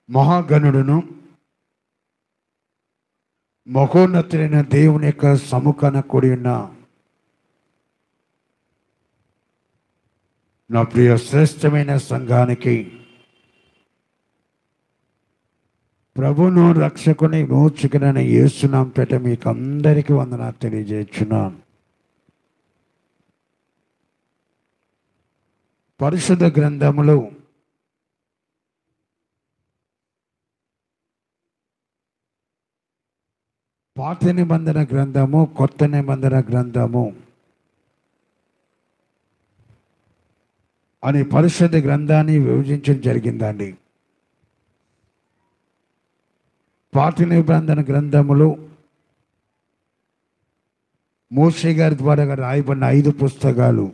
మహాగణుడును మహోన్నతుడైన దేవుని యొక్క సముఖాన కూడి ఉన్న నా ప్రియ శ్రేష్టమైన సంఘానికి ప్రభును రక్షకుని మోచుకునైన యేసునామం పేట మీకు అందరికీ వందనాలు తెలియజేస్తున్నాను. పరిశుద్ధ గ్రంథములో పాత నిబంధన గ్రంథము, కొత్త నిబంధన గ్రంథము అని పరిశుద్ధ గ్రంథాన్ని విభజించడం జరిగిందండి. పాత నిబంధన గ్రంథములు మోషే గారి ద్వారా రాయబడిన 5 పుస్తకాలు: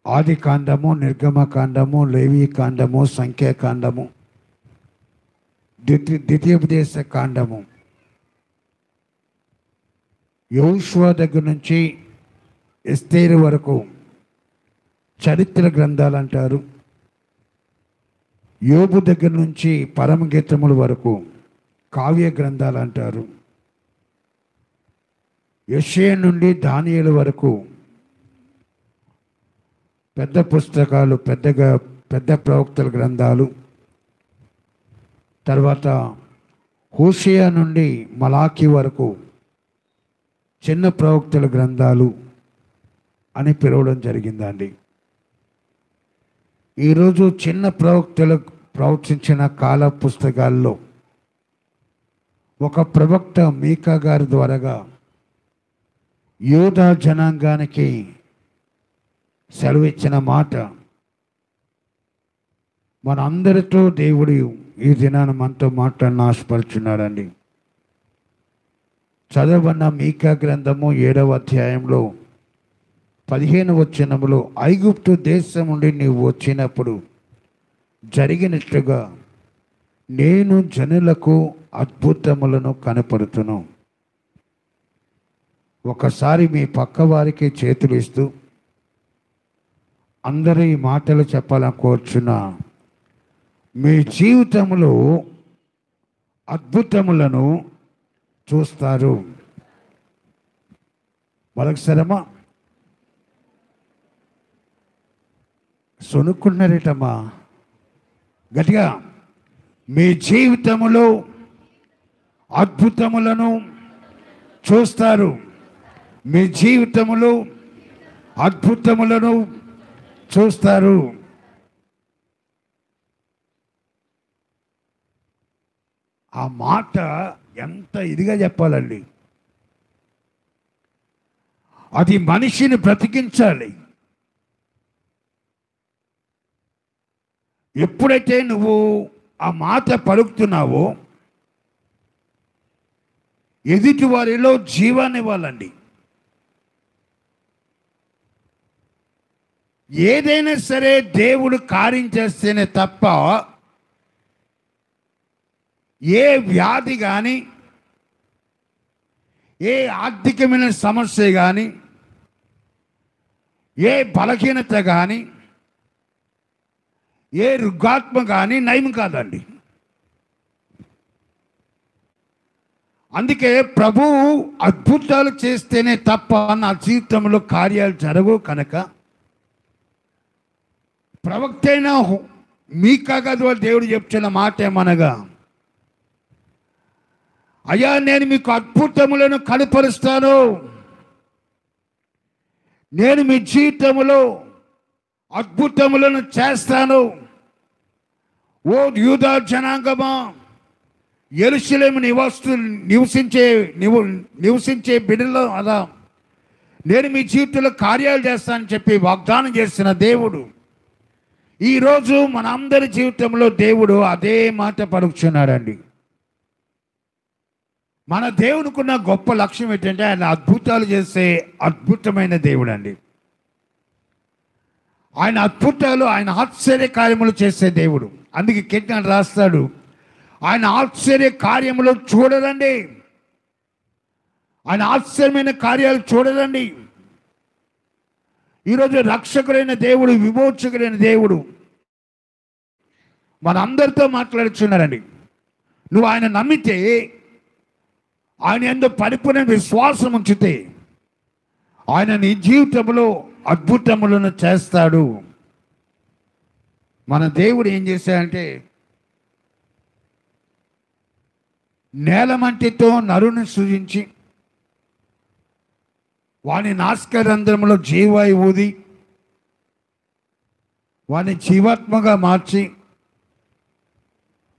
ఆది కాండము, నిర్గమకాండము, లేవి కాండము, సంఖ్యాకాండము, ద్వితీయోపదేశ కాండము. యెహోషువ దగ్గర నుంచి ఎస్తేరు వరకు చరిత్ర గ్రంథాలు అంటారు. యోబు దగ్గర నుంచి పరమగీతముల వరకు కావ్య గ్రంథాలు అంటారు. యెషయా నుండి దానియేలు వరకు పెద్ద పుస్తకాలు, పెద్ద ప్రవక్తల గ్రంథాలు. తర్వాత హోషేయ నుండి మలాకి వరకు చిన్న ప్రవక్తల గ్రంథాలు అని పిలవడం జరిగిందండి. ఈరోజు చిన్న ప్రవక్తలు ప్రవచించిన కాల పుస్తకాల్లో ఒక ప్రవక్త మీకా గారి ద్వారాగా యూదా జనాంగానికి సెలవిచ్చిన మాట మనందరితో దేవుడు ఈ దినాన మనతో మాట్లాడిన ఆశపరుచున్నాడండి. చదవన్న మీకా గ్రంథము 7వ అధ్యాయంలో 15వ వచనములో, ఐగుప్తు దేశం నుండి నీవు వచ్చినప్పుడు జరిగినట్లుగా నేను జనులకు అద్భుతములను కనపరుతును. ఒకసారి మీ పక్క వారికి చేతులు ఇస్తూ అందరూ ఈ మాటలు చెప్పాలని కోరుచున్నా. మీ జీవితంలో అద్భుతములను చూస్తారు. మరొకసారమ్మా, సొనుక్కున్నారేటమ్మా గట్టిగా. మీ జీవితములో అద్భుతములను చూస్తారు. మీ జీవితములో అద్భుతములను చూస్తారు. ఆ మాట ఎంత ఇదిగా చెప్పాలండి. అది మనిషిని బ్రతికించాలి. ఎప్పుడైతే నువ్వు ఆ మాట పలుకుతున్నావో ఎదుటి వారిలో జీవాన్ని ఇవ్వాలండి. ఏదైనా సరే దేవుడు కార్యం చేస్తేనే తప్ప ఏ వ్యాధి కానీ, ఏ ఆర్థికమైన సమస్య కానీ, ఏ బలహీనత కానీ, ఏ రుగ్గాత్మ కానీ నయం కాదండి. అందుకే ప్రభువు అద్భుతాలు చేస్తేనే తప్ప నా జీవితంలో కార్యాలు జరగవు. కనుక ప్రవక్త అయిన మీకా ద్వారా దేవుడు చెప్తున్న మాట ఏమనగా, అయ్యా నేను మీకు అద్భుతములను కనపరుస్తాను. నేను మీ జీవితంలో అద్భుతములను చేస్తాను. ఓ యూదా జనాంగమా, యెరూషలేము నివసించే బిడ్డలో అలా నేను మీ జీవితంలో కార్యాలు చేస్తానని చెప్పి వాగ్దానం చేసిన దేవుడు ఈరోజు మన అందరి జీవితంలో దేవుడు అదే మాట పలుకుతున్నాడండి. మన దేవునికున్న గొప్ప లక్ష్యం ఏంటంటే ఆయన అద్భుతాలు చేసే అద్భుతమైన దేవుడు అండి. ఆయన అద్భుతాలు, ఆయన ఆశ్చర్య కార్యములు చేసే దేవుడు. అందుకే కీర్తన రాస్తాడు, ఆయన ఆశ్చర్య కార్యములు చూడరండి, ఆయన ఆశ్చర్యమైన కార్యాలు చూడరండి. ఈరోజు రక్షకుడైన దేవుడు, విమోచకుడైన దేవుడు మనందరితో మాట్లాడుచున్నారండి. నువ్వు ఆయన నమ్మితే, ఆయన యందు పరిపూర్ణ విశ్వాసం ఉంచితే, ఆయన నీ జీవితంలో అద్భుతములను చేస్తాడు. మన దేవుడు ఏం చేశాడంటే, నేలమంటితో నరుని సృజించి వాని నాసికారంధ్రములో జీవాయు ఊది వాని జీవాత్మగా మార్చి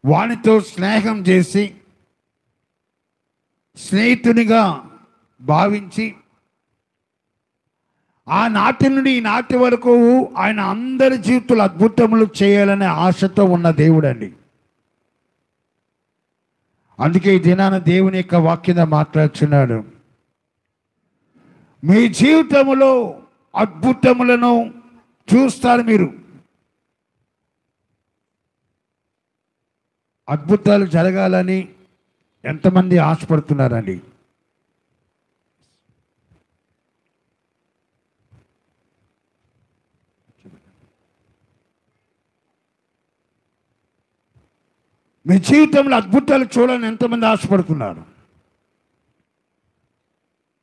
వానితో స్నేహం చేసి స్నేహితునిగా భావించి ఆ నాటి నుండి ఈ నాటి వరకు ఆయన అందరి జీవితాలు అద్భుతములు చేయాలనే ఆశతో ఉన్న దేవుడు అండి. అందుకే ఈ దినాన దేవుని యొక్క వాక్యం మాట్లాడుచున్నాడు. మీ జీవితంలో అద్భుతములను చూస్తారు. మీరు అద్భుతాలు జరగాలని ఎంతమంది ఆశపడుతున్నారండి? మీ జీవితంలో అద్భుతాలు చూడాలని ఎంతమంది ఆశపడుతున్నారు?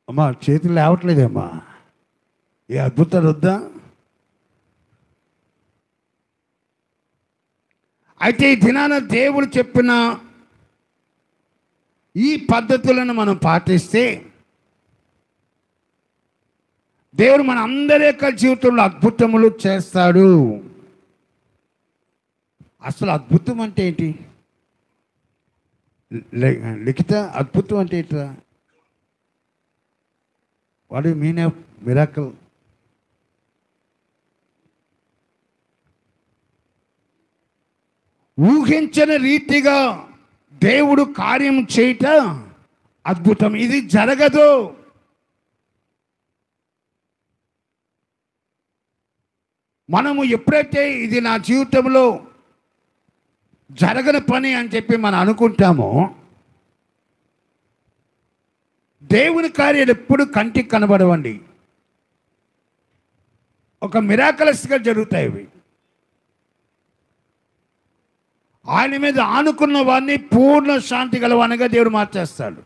అమ్మా చేతులు లేవట్లేదమ్మా. ఏ అద్భుతాలు వద్దా? అయితే ఈ దినాన దేవుడు చెప్పిన ఈ పద్ధతులను మనం పాటిస్తే దేవుడు మన అందరి యొక్క జీవితంలో అద్భుతములు చేస్తాడు. అసలు అద్భుతం అంటే ఏంటి? లిఖిత, అద్భుతం అంటే ఏంటా? What you mean of miracle? ఊహించని రీతిగా దేవుడు కార్యం చేయట అద్భుతం. ఇది జరగదు. మనము ఎప్పుడైతే ఇది నా జీవితంలో జరగని పని అని చెప్పి మనం అనుకుంటామో, దేవుని కార్యాలు ఎప్పుడు కంటికి కనబడవండి. ఒక మిరాకలస్గా జరుగుతాయి ఇవి. ఆయన మీద ఆనుకున్న వాడిని పూర్ణ శాంతి గలవానిగా దేవుడు మార్చేస్తాడు.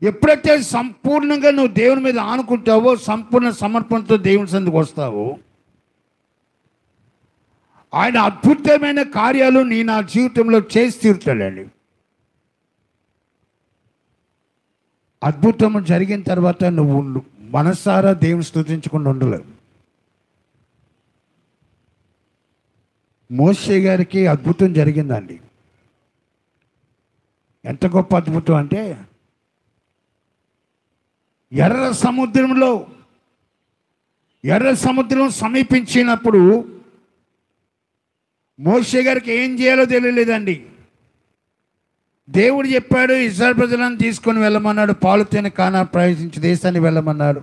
ఎప్పుడైతే సంపూర్ణంగా నువ్వు దేవుని మీద ఆనుకుంటావో, సంపూర్ణ సమర్పణతో దేవుని సందుకు వస్తావో, ఆయన అద్భుతమైన కార్యాలు నా జీవితంలో చేసి తీరుతాడండి. అద్భుతం జరిగిన తర్వాత నువ్వు మనసారా దేవుని స్తుతించకుండా ఉండలేవు. మోషే గారికి అద్భుతం జరిగిందండి. ఎంత గొప్ప అద్భుతం అంటే, ఎర్ర సముద్రం సమీపించినప్పుడు మోషే గారికి ఏం చేయాలో తెలియలేదండి. దేవుడు చెప్పాడు, ఇశ్రాయేలు ప్రజలను తీసుకొని వెళ్ళమన్నాడు, పాలు తేనె కానాను ప్రవేశించే దేశాన్ని వెళ్ళమన్నాడు.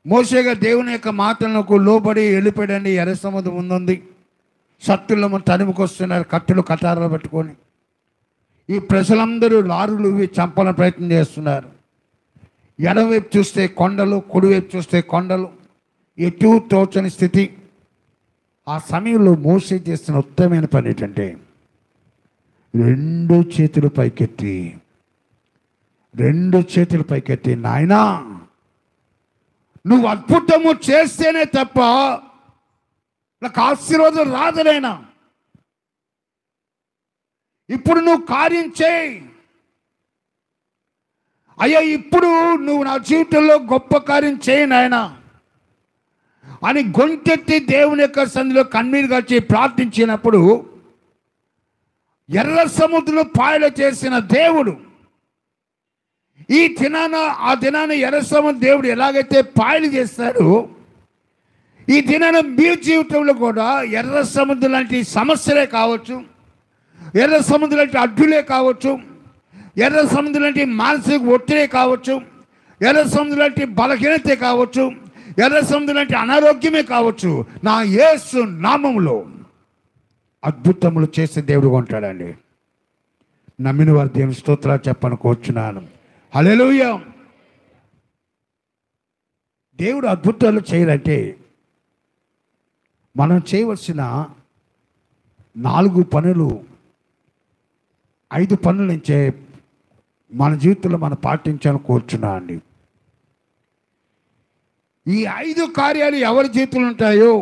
మోషే గారు దేవుని యొక్క మాటలకు లోబడి వెళ్ళిపోయాడండి. ఎర్ర సముద్రం ముందుంది. శత్రులు తరిమికొస్తున్నారు, కత్తులు కటారాలు పట్టుకొని. ఈ ప్రజలందరూ లారులు చంపాలని ప్రయత్నం చేస్తున్నారు. ఎడమవైపు చూస్తే కొండలు, కుడివైపు చూస్తే కొండలు, ఎటు తోచని స్థితి. ఆ సమయంలో మోషే చేస్తున్న ఉత్తమమైన పని ఏంటంటే, రెండు చేతులు పైకెత్తి నాయనా, నువ్వు అద్భుతము చేస్తేనే తప్ప నాకు ఆశీర్వాదం రాదునైనా. ఇప్పుడు నువ్వు కార్యం చేయి అయ్యా, ఇప్పుడు నువ్వు నా జీవితంలో గొప్ప కార్యం చేయి నాయనా అని గొంతెత్తి దేవుని యొక్క సన్నిధిలో కన్నీరు గార్చి ప్రార్థించినప్పుడు, ఎర్ర సముద్రం పాయలు చేసిన దేవుడు ఈ ఆ దినాన ఎర్ర సముద్రం దేవుడు ఎలాగైతే పాయలు చేస్తాడో, ఈ దినాన మీ జీవితంలో కూడా ఎర్ర సముద్రం లాంటి సమస్యలే కావచ్చు, ఎర్ర సముద్రం లాంటి అడ్డులే కావచ్చు, ఎర్ర సముద్రం లాంటి మానసిక ఒత్తిడే కావచ్చు, ఎర్ర సముద్రం లాంటి బలహీనతే కావచ్చు, ఎర్ర సముద్రం లాంటి అనారోగ్యమే కావచ్చు, నా యేసు నామములో అద్భుతములు చేసే దేవుడు ఉంటాడండి. నమ్మిన వారు దేవుని స్తోత్రాలు చెప్పను కోరుచున్నాను. హల్లెలూయా. దేవుడు అద్భుతాలు చేయాలంటే మనం చేయవలసిన 4 పనులు, 5 పనులు నుంచి మన జీవితంలో మనం పాటించాలని కోరుచున్నా అండి. ఈ 5 కార్యాలు ఎవరి జీవితంలో ఉంటాయో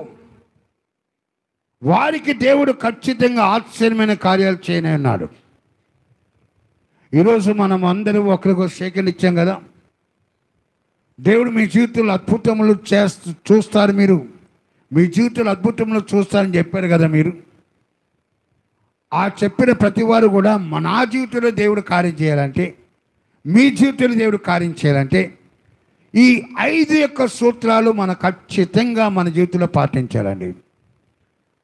వారికి దేవుడు ఖచ్చితంగా ఆశ్చర్యమైన కార్యాలు చేయనన్నాడు. ఈరోజు మనం అందరూ ఒకరికొక సెకండ్ ఇచ్చాం కదా. దేవుడు మీ జీవితంలో అద్భుతములు చూస్తారు, మీరు మీ జీవితంలో అద్భుతములు చూస్తారని చెప్పారు కదా. మీరు ఆ చెప్పిన ప్రతి వారు కూడా నా జీవితంలో దేవుడు కార్యం చేయాలంటే, మీ జీవితంలో దేవుడు కార్యం చేయాలంటే ఈ 5 యొక్క సూత్రాలు మనం ఖచ్చితంగా మన జీవితంలో పాటించాలండి.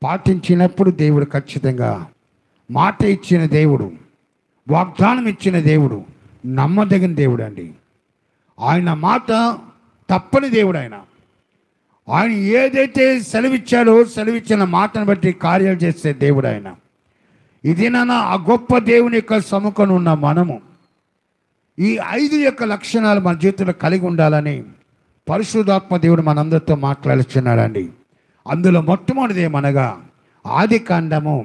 పాటించినప్పుడు దేవుడు ఖచ్చితంగా, మాట ఇచ్చిన దేవుడు, వాగ్దానం ఇచ్చిన దేవుడు నమ్మదగిన దేవుడు అండి. ఆయన మాట తప్పని దేవుడు. ఆయన ఏదైతే సెలవిచ్చాడో సెలవిచ్చిన మాటను బట్టి కార్యాలు చేసే దేవుడు ఆయన. ఇది ఆ గొప్ప దేవుని యొక్క సముఖంలో ఉన్న మనము ఈ 5 యొక్క లక్షణాలు మన జీవితంలో కలిగి ఉండాలని పరిశుద్ధాత్మ దేవుడు మనందరితో మాట్లాడుచున్నాడండి. అందులో మొట్టమొదటిది ఏమనగా ఆదికాండము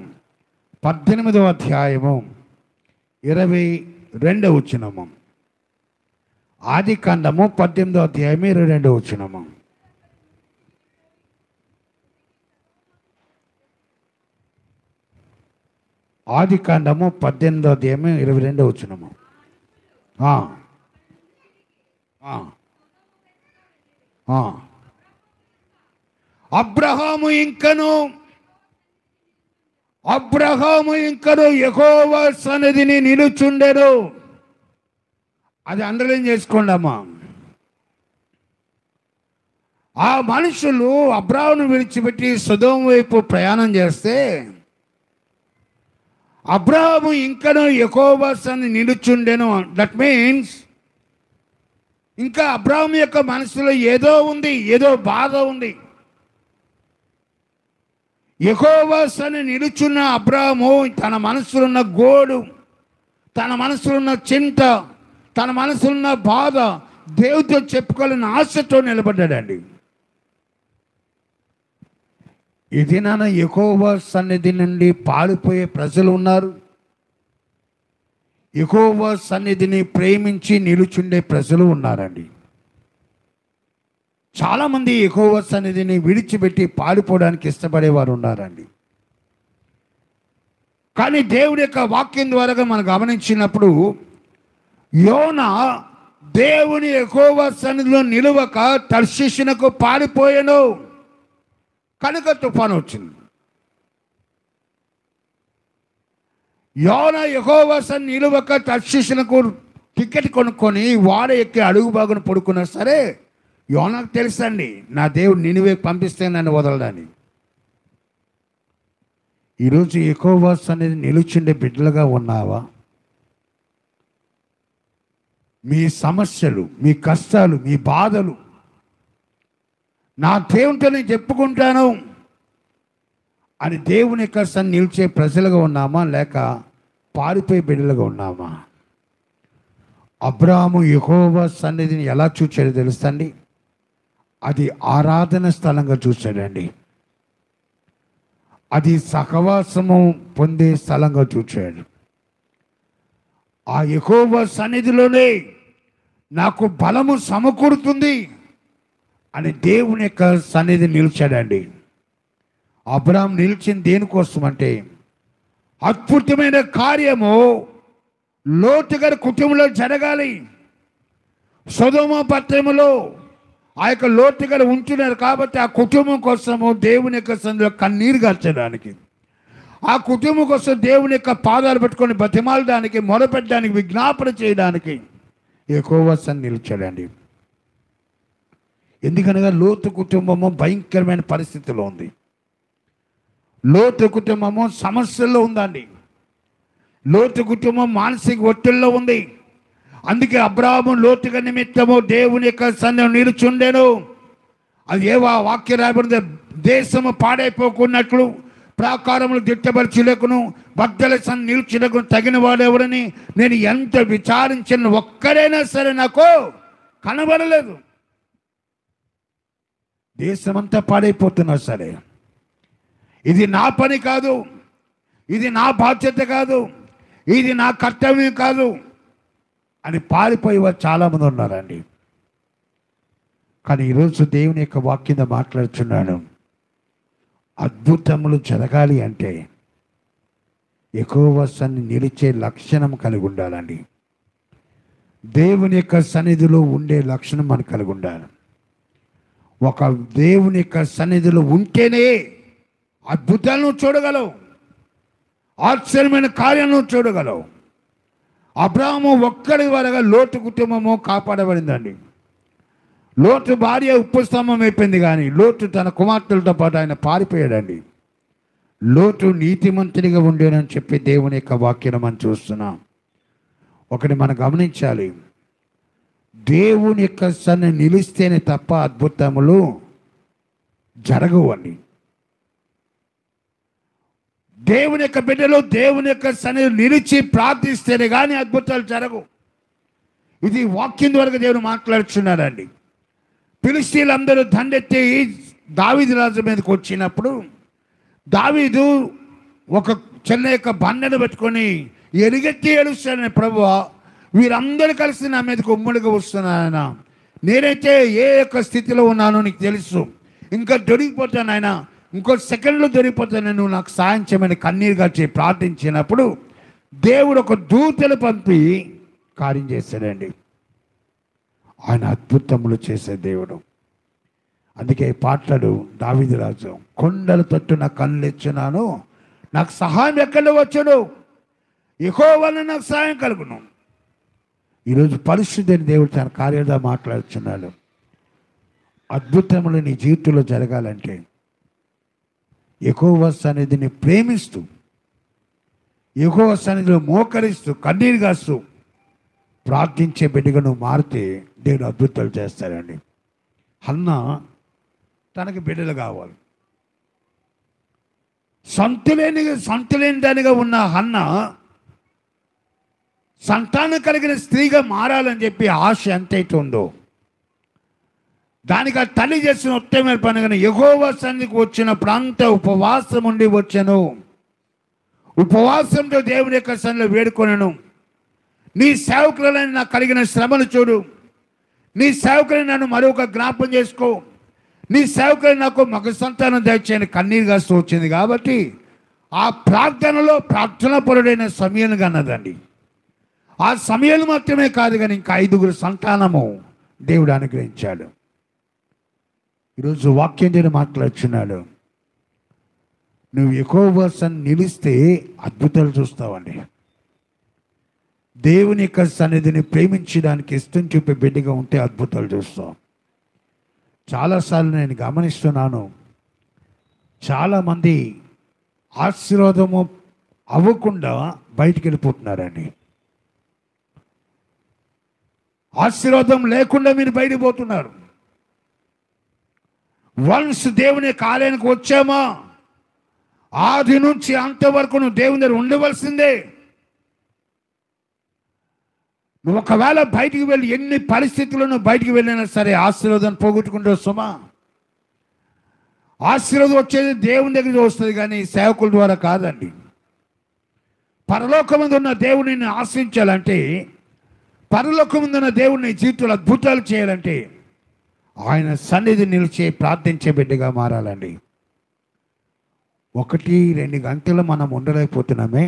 18వ అధ్యాయము 22వ వచనము. ఆదికాండము 18వ అధ్యాయము 22వ వచనము. ఆదికాండము 18వ అధ్యాయము 22వ వచనము. అబ్రహాము ఇంకను యెహోవా సన్నిధిని నిలుచుండెను. అది అండర్లైన్ చేసుకోండి అమ్మా. ఆ మనుషులు అబ్రాహామును విడిచిపెట్టి సొదొమ వైపు ప్రయాణం చేస్తే అబ్రహాము ఇంకను యెహోవా సన్నిధిని నిలుచుండెను. దట్ మీన్స్ ఇంకా అబ్రహాము యొక్క మనసులో ఏదో ఉంది, ఏదో బాధ ఉంది. యెహోవా సన్నిధిని నిలుచున్న అబ్రహాము తన మనసులో ఉన్న గోడు, తన మనసులో ఉన్న చింత, తన మనసులో ఉన్న బాధ దేవుడితో చెప్పుకోవాలని ఆశతో నిలబడ్డాడండి. ఇది యెహోవా సన్నిధి నుండి పారిపోయే ప్రజలు ఉన్నారు. యెహోవా సన్నిధిని ప్రేమించి నిలుచుండే ప్రజలు ఉన్నారండి. చాలామంది యెహోవా సన్నిధిని విడిచిపెట్టి పారిపోవడానికి ఇష్టపడేవారు ఉన్నారండి. కానీ దేవుడి యొక్క వాక్యం ద్వారా మనం గమనించినప్పుడు యోనా దేవుని యెహోవా సన్నిధిలో నిలువక తర్షీషునకు పారిపోయాను కనుక తుఫాను వచ్చింది. యోనా యెహోవా సన్నిధిలో నిలువక తర్షీషునకు టికెట్ కొనుక్కొని వాడ ఎక్కి అడుగు బాగున పడుకున్నా సరే యోనాకు తెలుసండి నా దేవుడు నినివే పంపిస్తే నన్ను వదలడాన్ని. ఈరోజు యెహోవా సన్నిధిని నిలుచుండే బిడ్డలుగా ఉన్నావా? మీ సమస్యలు, మీ కష్టాలు, మీ బాధలు నా దేవునితో నేను చెప్పుకుంటాను అని దేవుని యొక్క సన్నిధిని నిలిచే ప్రజలుగా ఉన్నామా లేక పారిపోయే బిడ్డలుగా ఉన్నామా? అబ్రాహాము యెహోవా సన్నిధిని ఎలా చూచాడో తెలుసండి. అది ఆరాధన స్థలంగా చూశాడండి. అది సహవాసము పొందే స్థలంగా చూచాడు. ఆ యెహోవా సన్నిధిలోనే నాకు బలము సమకూరుతుంది అని దేవుని యొక్క సన్నిధి నిలిచాడండి. అబ్రాహాం నిలిచింది దేనికోసం అంటే అద్భుతమైన కార్యము లోతు గారి కుటుంబంలో జరగాలి. సొదొమ పట్టణంలో ఆ యొక్క లోతు గారు ఉంటున్నారు కాబట్టి ఆ కుటుంబం కోసము దేవుని యొక్క సన్నిధిలో కన్నీరు గార్చడానికి, ఆ కుటుంబం కోసం దేవుని యొక్క పాదాలు పెట్టుకొని బతిమాలడానికి, మొరపెట్టడానికి, విజ్ఞాపన చేయడానికి యెహోవా సన్నిధిని నిలిచాడండి. ఎందుకనగా లోతు కుటుంబము భయంకరమైన పరిస్థితిలో ఉంది. లోతు కుటుంబము సమస్యల్లో ఉందండి. లోతు కుటుంబం మానసిక ఒత్తిడిలో ఉంది. అందుకే అబ్రాహాము లోతుగా నిమిత్తము దేవుని యొక్క సన్నిధిలో నిలుచుండెను. అది ఏ వాక్య రాయబడింది, దేశము పాడైపోకున్నట్లు ప్రాకారములు దిట్టపరచులకును బద్దల సన్ని నిలుచుటకు తగిన వాడెవరని నేను ఎంత విచారించిన ఒక్కడైనా సరే నాకు కనబడలేదు. దేశమంతా పాడైపోతున్నా సరే, ఇది నా పని కాదు, ఇది నా బాధ్యత కాదు, ఇది నా కర్తవ్యం కాదు అని పారిపోయేవారు చాలామంది ఉన్నారండి. కానీ ఈరోజు దేవుని యొక్క వాక్యంతో మాట్లాడుతున్నాను. అద్భుతములు జరగాలి అంటే యెహోవా సన్నిధిని నిలిచే లక్షణం కలిగి ఉండాలండి. దేవుని యొక్క సన్నిధిలో ఉండే లక్షణం మనకు కలిగి ఉండాలి. ఒక దేవుని యొక్క సన్నిధిలో ఉంటేనే అద్భుతాలను చూడగలవు, ఆశ్చర్యమైన కార్యాలను చూడగలవు. అబ్రాహాము ఒక్కడి వరగా లోతు కుటుంబము కాపాడబడిందండి. లోతు భార్య ఉప్పు స్తంభం అయిపోయింది, కానీ లోతు తన కుమార్తెలతో పాటు ఆయన పారిపోయాడండి. లోతు నీతిమంతునిగా ఉండేనని చెప్పి దేవుని యొక్క వాక్యం మనం చూస్తున్నాం. ఒకటి మనం గమనించాలి, దేవుని యొక్క సన్నిధిని నిలిస్తేనే తప్ప అద్భుతములు జరగవండి. దేవుని యొక్క బిడ్డలు దేవుని యొక్క సన్నిధిని నిలిచి ప్రార్థిస్తేనే కానీ అద్భుతాలు జరగవు. ఇది వాక్యం ద్వారా దేవుడు మాట్లాడుతున్నాడండి. ఫిలిష్తీయులందరూ దండెత్తి దావీదు రాజు మీదకి వచ్చినప్పుడు దావీదు ఒక చిన్న యొక్క బండను పెట్టుకొని ఎలుగెత్తి ఏడుస్తాడని, ప్రభువా వీరందరూ కలిసి నా మీదకి ఉమ్మడిగా వస్తున్నాయన, నేనైతే ఏ యొక్క స్థితిలో ఉన్నానో నీకు తెలుసు, ఇంకా దొరికిపోతాను ఆయన, ఇంకో సెకండ్లో దొరికిపోతాను, నువ్వు నాకు సాయం చేయమని కన్నీరు గార్చి ప్రార్థించినప్పుడు దేవుడు ఒక దూతను పంపి కార్యం చేశాడండి. ఆయన అద్భుతములు చేసే దేవుడు. అందుకే పాటలు దావీదు రాజు, కొండల తట్టు నా కళ్ళు ఇచ్చున్నాను, నాకు సహాయం ఎక్కడ వచ్చాడు, యెహోవాను నాకు సహాయం కలుగును. ఈరోజు పరిశుద్ధుని దేవుడు తన కార్యాలతో మాట్లాడుతున్నాడు. అద్భుతములు నీ జీవితంలో జరగాలంటే యెహోవా సన్నిధిని ప్రేమిస్తూ, యెహోవా సన్నిధిలో మోకరిస్తూ, కన్నీరు కాస్తూ ప్రార్థించే బిడ్డగా నువ్వు మారితే దేవుడు అద్భుతాలు చేస్తాడండి. హన్నా తనకి బిడ్డలు కావాలి. సంతులేని దానిగా ఉన్న హన్న సంతానం కలిగిన స్త్రీగా మారాలని చెప్పి ఆశ ఎంతైతే ఉందో, దానికి ఆ తల్లి చేసిన ఉత్తమైన పని, యెహోవా సన్నిధికి వచ్చినప్పుడు అంతా ఉపవాసం ఉండి వచ్చాను, ఉపవాసంతో దేవుని యొక్క సన్నిధిలో వేడుకొనను, నీ సేవకులని నాకు కలిగిన శ్రమను చూడు, నీ సేవకులని నన్ను మరొక జ్ఞాపం చేసుకో, నీ సేవకులని నాకు మగ సంతానం దయచేయని కన్నీరు కాస్తూ వచ్చింది. కాబట్టి ఆ ప్రార్థనలో ప్రార్థన పరుడైన సమయాన్ని అన్నదండి. ఆ సమయాలు మాత్రమే కాదు, కానీ ఇంకా 5 సంతానము దేవుడు అనుగ్రహించాడు. ఈరోజు వాక్యం దేవుడు మాట్లాడుచున్నాడు. నువ్వు యెహోవా సన్నిధిని నిలిస్తే అద్భుతాలు చూస్తావండి. దేవుని యొక్క సన్నిధిని ప్రేమించడానికి ఇష్టం చూపే బిడ్డగా ఉంటే అద్భుతాలు చూస్తాం. చాలాసార్లు నేను గమనిస్తున్నాను, చాలామంది ఆశీర్వాదము అవ్వకుండా బయటికి వెళ్ళిపోతున్నారండి. ఆశీర్వాదం లేకుండా మీరు బయటికి పోతున్నారు. వన్స్ దేవుని కార్యానికి వచ్చామా, ఆది నుంచి అంతవరకు నువ్వు దేవుని దగ్గర ఉండవలసిందే. నువ్వు ఒకవేళ బయటికి వెళ్ళి ఎన్ని పరిస్థితుల్లో నువ్వు బయటికి వెళ్ళినా సరే ఆశీర్వాదాన్ని పోగొట్టుకుంటూ వస్తామా? ఆశీర్వాదం వచ్చేది దేవుని దగ్గర వస్తుంది, కానీ సేవకుల ద్వారా కాదండి. పరలోకమందు ఉన్న దేవుడిని ఆశ్రయించాలంటే, పరలోకమందు ఉన్న దేవుడిని జీవితంలో అద్భుతాలు చేయాలంటే ఆయన సన్నిధి నిలిచి ప్రార్థించే బిడ్డగా మారాలండి. 1-2 గంటలు మనం ఉండలేకపోతున్నామే.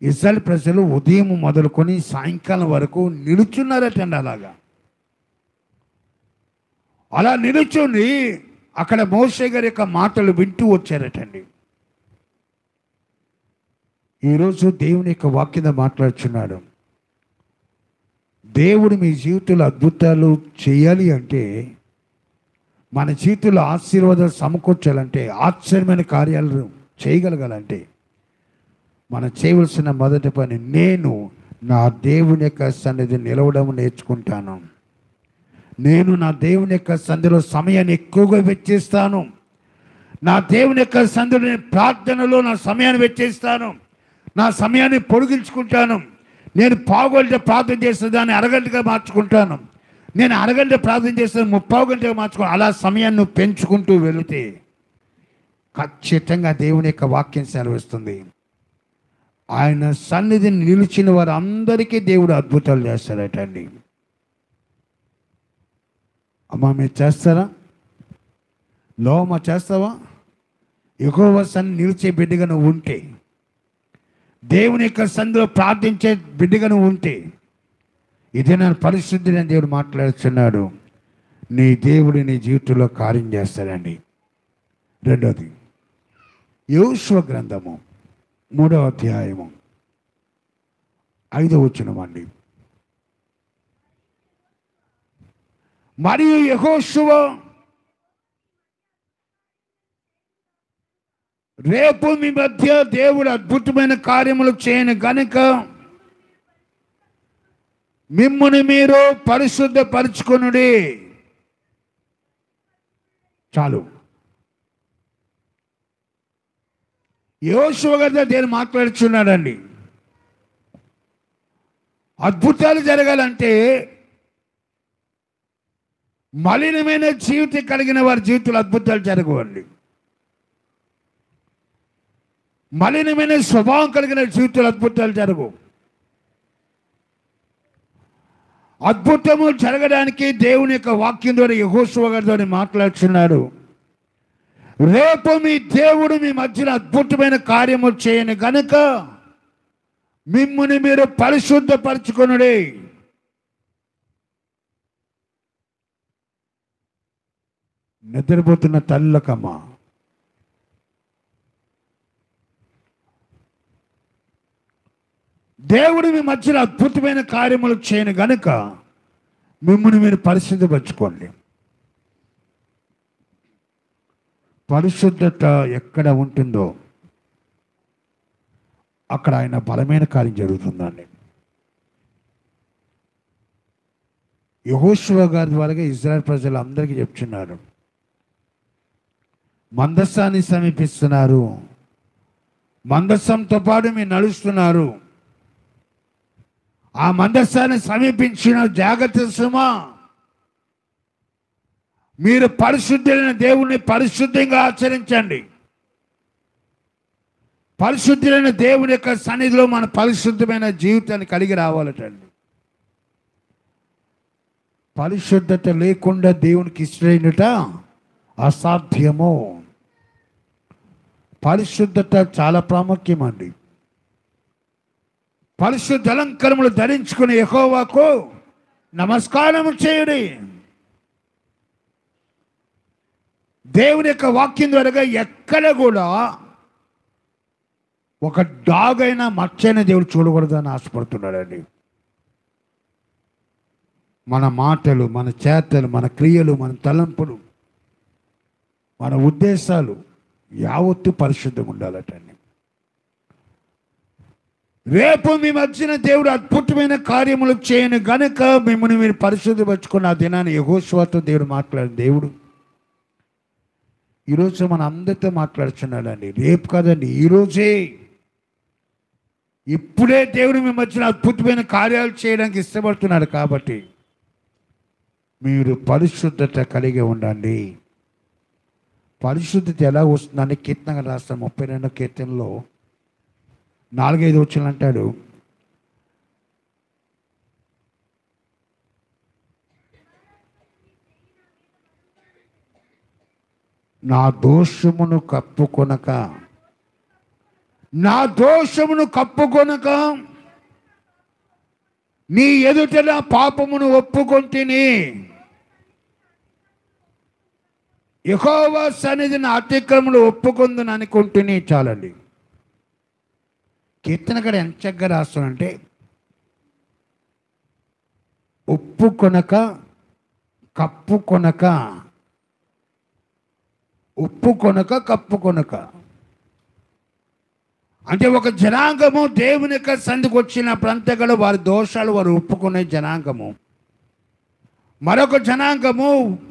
ఇశ్రాయేలు ప్రజలు ఉదయం మొదలుకొని సాయంకాలం వరకు నిలుచున్నారటండి. అలా నిలుచుని అక్కడ మోషే గారి యొక్క మాటలు వింటూ వచ్చారటండి. ఈరోజు దేవుని యొక్క వాక్యం మాట్లాడుచున్నాడు. దేవుడు మీ జీవితంలో అద్భుతాలు చేయాలి అంటే, మన జీవితంలో ఆశీర్వాదాలు సమకూర్చాలంటే, ఆశ్చర్యమైన కార్యాలు చేయగలగాలంటే మనం చేయవలసిన మొదటి పని, నేను నా దేవుని యొక్క సన్నిధి నిలవడం నేర్చుకుంటాను. నేను నా దేవుని యొక్క సన్నిధిలో సమయాన్ని ఎక్కువగా వెచ్చిస్తాను. నా దేవుని యొక్క సన్నిధిలో ప్రార్థనలో నా సమయాన్ని వెచ్చిస్తాను. నా సమయాన్ని పొడిగించుకుంటాను. నేను పావుగంట ప్రార్థన చేస్తే దాన్ని అరగంటగా మార్చుకుంటాను. నేను అరగంట ప్రార్థన చేస్తే 30 గంటగా మార్చుకుంటాను. అలా సమయాన్ని పెంచుకుంటూ వెళితే ఖచ్చితంగా దేవుని యొక్క వాక్యం సెలవిస్తుంది. ఆయన సన్నిధిని నిలిచిన వారు అందరికీ దేవుడు అద్భుతాలు చేస్తాడటండి. అమ్మా, మీరు చేస్తారా? లోమ చేస్తావా? యెహోవా సన్నిధి నిలిచే బిడ్డగా నువ్వు ఉంటే, దేవుని యొక్క సన్నిధిలో ప్రార్థించే బిడ్డగా నువ్వు ఉంటే, ఇదే నా పరిశుద్ధిని దేవుడు మాట్లాడుతున్నాడు. నీ దేవుడు నీ జీవితంలో కార్యం చేస్తాడండి. రెండోది, యోషువ గ్రంథము 3వ అధ్యాయము 5వ వచనం అండి. మరియు యెహోషువ రేపు మీ మధ్య దేవుడు అద్భుతమైన కార్యములు చేయను గనుక మిమ్మును మీరు పరిశుద్ధపరచుకొనుడి. చాలు. యోషువ గారితో దేవుడు మాట్లాడుచున్నాడండి. అద్భుతాలు జరగాలంటే మలినమైన జీవితం కలిగిన వారి జీవితంలో అద్భుతాలు జరగవండి. మలినమైన స్వభావం కలిగిన జీవితంలో అద్భుతాలు జరగవు. అద్భుతము జరగడానికి దేవుని యొక్క వాక్యం ద్వారా యెహోషువ గారితో మాట్లాడుతున్నాడు. రేపు మీ దేవుడు మీ మధ్యన అద్భుతమైన కార్యము చేయను గనుక మిమ్ముని మీరు పరిశుద్ధపరచుకొనుడి. నిద్రపోతున్న తల్లులకమ్మ, దేవుడు మీ మధ్యలో అద్భుతమైన కార్యములు చేయను గనుక మిమ్మల్ని మీరు పరిశుద్ధపరచుకోండి. పరిశుద్ధత ఎక్కడ ఉంటుందో అక్కడ ఆయన బలమైన కార్యం జరుగుతుందండి. యెహోషువ గారి ద్వారా ఇజ్రాయెల్ ప్రజలు అందరికీ చెప్తున్నారు, మందస్సాన్ని సమీపిస్తున్నారు, మందస్సంతో పాటు మీరు నడుస్తున్నారు, ఆ మందస్సాన్ని సమీపించిన జాగ్రత్త సుమా, మీరు పరిశుద్ధులైన దేవుణ్ణి పరిశుద్ధంగా ఆచరించండి. పరిశుద్ధులైన దేవుని యొక్క సన్నిధిలో మన పరిశుద్ధమైన జీవితాన్ని కలిగి రావాలటండి. పరిశుద్ధత లేకుండా దేవునికి ఇష్టమైనట అసాధ్యము. పరిశుద్ధత చాలా ప్రాముఖ్యమండి. పరిశుద్ధ అలంకరములు ధరించుకుని యెహోవాకు నమస్కారం చేయుడి. దేవుని యొక్క వాక్యం ద్వారా ఎక్కడ కూడా ఒక డాగైనా మచ్చైన దేవుడు చూడకూడదని ఆశపడుతున్నాడండి. మన మాటలు, మన చేతలు, మన క్రియలు, మన తలంపులు, మన ఉద్దేశాలు యావత్తు పరిశుద్ధంగా ఉండాలటండి. రేపు మీ మధ్యన దేవుడు అద్భుతమైన కార్యములు చేయను గనుక మిమ్మల్ని మీరు పరిశుద్ధపరచుకున్న ఆ దినాన్ని యెహోషువతో దేవుడు మాట్లాడిన దేవుడు ఈరోజు మన అందరితో మాట్లాడుతున్నాడండి. రేపు కాదండి, ఈరోజే, ఇప్పుడే దేవుడు మీ మధ్యన అద్భుతమైన కార్యాలు చేయడానికి ఇష్టపడుతున్నాడు. కాబట్టి మీరు పరిశుద్ధత కలిగి ఉండండి. పరిశుద్ధత ఎలా వస్తుందని కీర్తన రాష్ట్రం 32వ కీర్తనలో 4-5 వచనాలు అంటాడు, నా దోషమును కప్పుకొనక, నా దోషమును కప్పుకొనక నీ ఎదుట నా పాపమును ఒప్పుకొంటిని, యెహోవా సన్నిధిని అతిక్రమములు ఒప్పుకొందును అనుకుంటుని. చాలండి. కీర్తనకాడ ఎంత చక్కగా రాస్తానంటే, ఒప్పుకొనక, కప్పుకొనక, ఒప్పుకొనక, కప్పుకొనక. అంటే ఒక జనాంగము దేవుని యొక్క సన్నిధికి వచ్చినప్పుడు అంతా కూడా వారి దోషాలు వారు ఒప్పుకునే జనాంగము. మరొక జనాంగము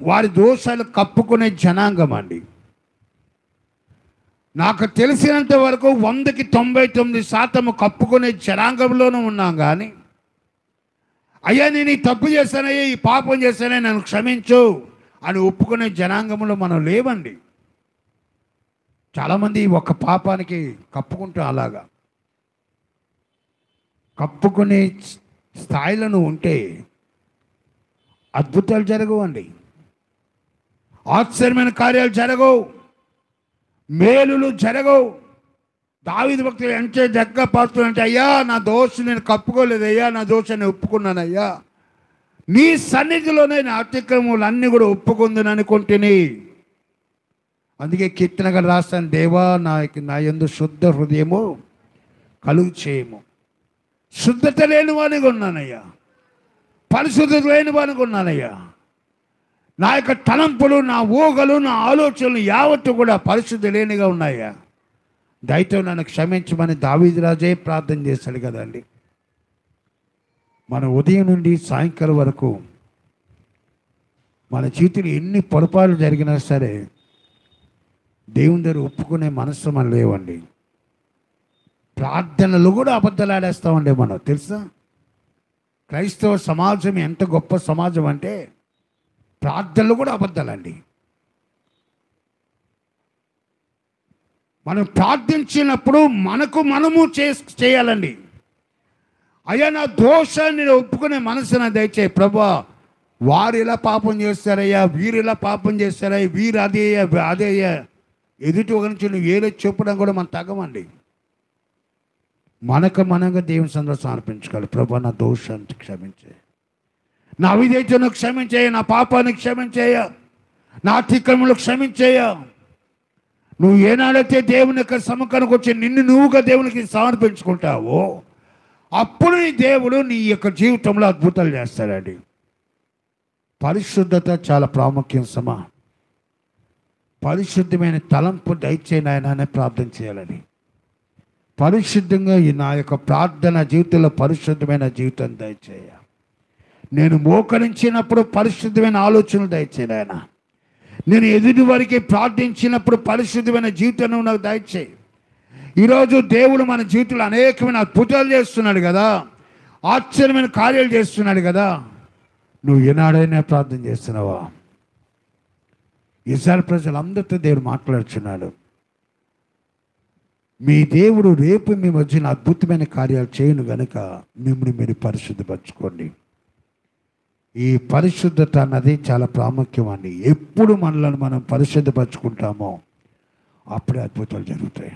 వారి దోషాలు కప్పుకునే జనాంగం అండి. నాకు తెలిసినంత వరకు 100కి 99% కప్పుకునే జనాంగంలోనూ ఉన్నాం. కానీ అయ్యా నేను ఈ తప్పు చేశానయ్యా, ఈ పాపం చేశానే, నన్ను క్షమించు అని ఒప్పుకునే జనాంగంలో మనం లేవండి. చాలామంది ఒక పాపానికి కప్పుకుంటూ అలాగా కప్పుకునే స్థాయిలో నువ్వు ఉంటే అద్భుతాలు జరగవండి, ఆశ్చర్యమైన కార్యాలు జరగవు, మేలులు జరగవు. దావీదు భక్తులు ఎంత దగ్గర పాడుతుంటే, అయ్యా నా దోషం నేను కప్పుకోలేదయ్యా, నా దోషాన్ని ఒప్పుకున్నానయ్యా, నీ సన్నిధిలోనే నా అతిక్రమములన్నీ కూడా ఒప్పుకుందని అనుకుంటుని. అందుకే కీర్తనగా రాస్తాను, దేవా నా యందు శుద్ధ హృదయము కలుగు చేయము. శుద్ధత లేని వానిగా ఉన్నానయ్యా, పరిశుద్ధత లేని వానిగా ఉన్నానయ్యా. నా యొక్క తలంపులు, నా ఊహలు, నా ఆలోచనలు యావత్తు కూడా పరిశుద్ధి లేనిగా ఉన్నాయా, దయతో నన్ను క్షమించమని దావీదు రాజే ప్రార్థన చేశాడు కదండి. మన ఉదయం నుండి సాయంకాలం వరకు మన జీవితంలో ఎన్ని పొరపాట్లు జరిగినా సరే దేవుని దగ్గర ఒప్పుకునే మనసు మనం లేవండి. ప్రార్థనలు కూడా అబద్ధాలు ఆడేస్తామండి మనం, తెలుసా? క్రైస్తవ సమాజం ఎంత గొప్ప సమాజం అంటే ప్రార్థనలు కూడా అబద్ధాలండి. మనం ప్రార్థించినప్పుడు మనము చేయాలండి. అయ్యా నా దోషాన్ని నేను ఒప్పుకునే మనసు నా దయచేయి ప్రభా. వారు ఇలా పాపం చేస్తారయ్యా, వీరు ఇలా పాపం చేస్తారయ్యా, వీరు అదేయ్యా ఎదుటి ఒక నుంచి నువ్వు ఏదో చెప్పడం కూడా మనం తగ్గమండి. మనంగా దేవుని సందర్భం సమర్పించుకోవాలి. ప్రభా నా దోషాన్ని క్షమించే, నా అవిధేయతను క్షమించేయ, నా పాపాన్ని క్షమించేయ, నా అతిక్రమలు క్షమించేయ. నువ్వు ఏనాడైతే దేవుని యొక్క సముఖానికి వచ్చి నిన్ను నువ్వుగా దేవునికి సమర్పించుకుంటావో అప్పుడు నీ దేవుడు నీ యొక్క జీవితంలో అద్భుతాలు చేస్తాడండి. పరిశుద్ధత చాలా ప్రాముఖ్యం సమా. పరిశుద్ధమైన తలంపు దయచేయి ఆయన అనే ప్రార్థన చేయాలని. పరిశుద్ధంగా నా యొక్క ప్రార్థన జీవితంలో పరిశుద్ధమైన జీవితం దయచేయ. నేను మోకరించినప్పుడు పరిశుద్ధమైన ఆలోచనలు దయచేయి ఆయన. నేను ఎదుటి వారికి ప్రార్థించినప్పుడు పరిశుద్ధమైన జీవితం నాకు దయచేయి. ఈరోజు దేవుడు మన జీవితంలో అనేకమైన అద్భుతాలు చేస్తున్నాడు కదా, ఆశ్చర్యమైన కార్యాలు చేస్తున్నాడు కదా. నువ్వు ఏనాడైనా ప్రార్థన చేస్తున్నావా? ఇశ్రాయేలు ప్రజలందరితో దేవుడు మాట్లాడుచున్నాడు. మీ దేవుడు రేపు మీ మధ్యన అద్భుతమైన కార్యాలు చేయను గనుక మిమ్మల్ని మీరు పరిశుద్ధపరచుకోండి. ఈ పరిశుద్ధత అన్నది చాలా ప్రాముఖ్యం అండి. ఎప్పుడు మనలను మనం పరిశుద్ధపరచుకుంటామో అప్పుడే అద్భుతాలు జరుగుతాయి.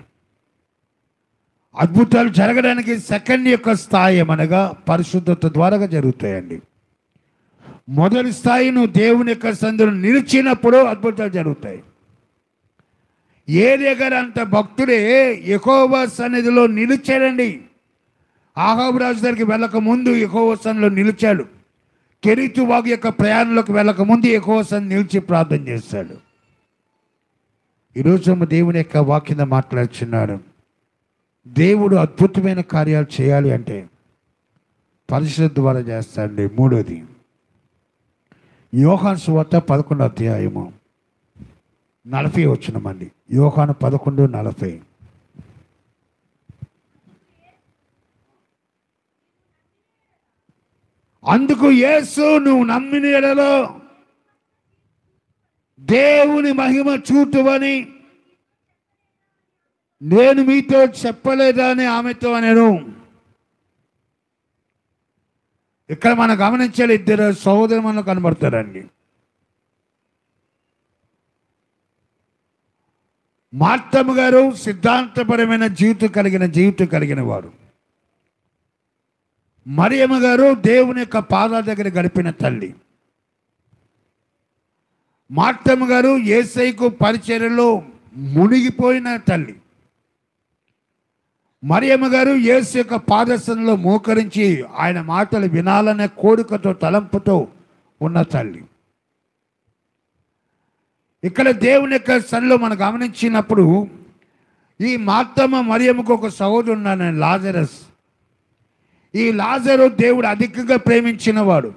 అద్భుతాలు జరగడానికి సెకండ్ యొక్క స్థాయి అనగా పరిశుద్ధత ద్వారా జరుగుతాయండి. మొదటి స్థాయి నువ్వు దేవుని యొక్క సన్నిధిలో నిలిచినప్పుడు అద్భుతాలు జరుగుతాయి. ఏ దగ్గర అంత భక్తుడే యెహోవా సన్నిధిలో నిలిచాడండి. ఆహాబు రాజు దగ్గరికి వెళ్ళక ముందు యెహోవా సన్నిధిలో నిలిచాడు. కెరీతు వాగు యొక్క ప్రయాణంలోకి వెళ్ళక ముందు యెహోవా సన్నిధిలో నిలిచి ప్రార్థన చేశాడు. ఈరోజు దేవుని యొక్క వాక్యం మాట్లాడుచున్నాడు. దేవుడు అద్భుతమైన కార్యాలు చేయాలి అంటే పరిశుద్ధ ద్వారా చేస్తాడండి. మూడోది యోహాను సువార్త 11వ అధ్యాయము 40 వచనమండి. యోహాను 11:40. అందుకు యేసు నువ్వు నమ్మిన యెడల దేవుని మహిమ చూటువని నేను మీతో చెప్పలేదా అని ఆమెతో అనేను. ఇక్కడ మనం గమనించాలి, ఇద్దరు సహోదరు మనకు కనబడతారండి. మార్తమ్మ గారు సిద్ధాంతపరమైన జీవితం కలిగిన వారు. మరియమ్మ గారు దేవుని యొక్క పాదాల దగ్గర గడిపిన తల్లి. మార్తమ్మ గారు యేసయ్యకు పరిచర్యలో మునిగిపోయిన తల్లి. మరియమ్మ గారు యేసు యొక్క పాదసంలో మోకరించి ఆయన మాటలు వినాలనే కోరికతో తలంపుతో ఉన్న తల్లి. ఇక్కడ దేవుని యొక్క సన్నిధిలో మనం గమనించినప్పుడు ఈ మార్తమ్మ మరియమ్మకు ఒక సహోదరుడు ఉన్నాడు, లాజరస్. ఈ లాజరు దేవుడు అధికంగా ప్రేమించినవాడు.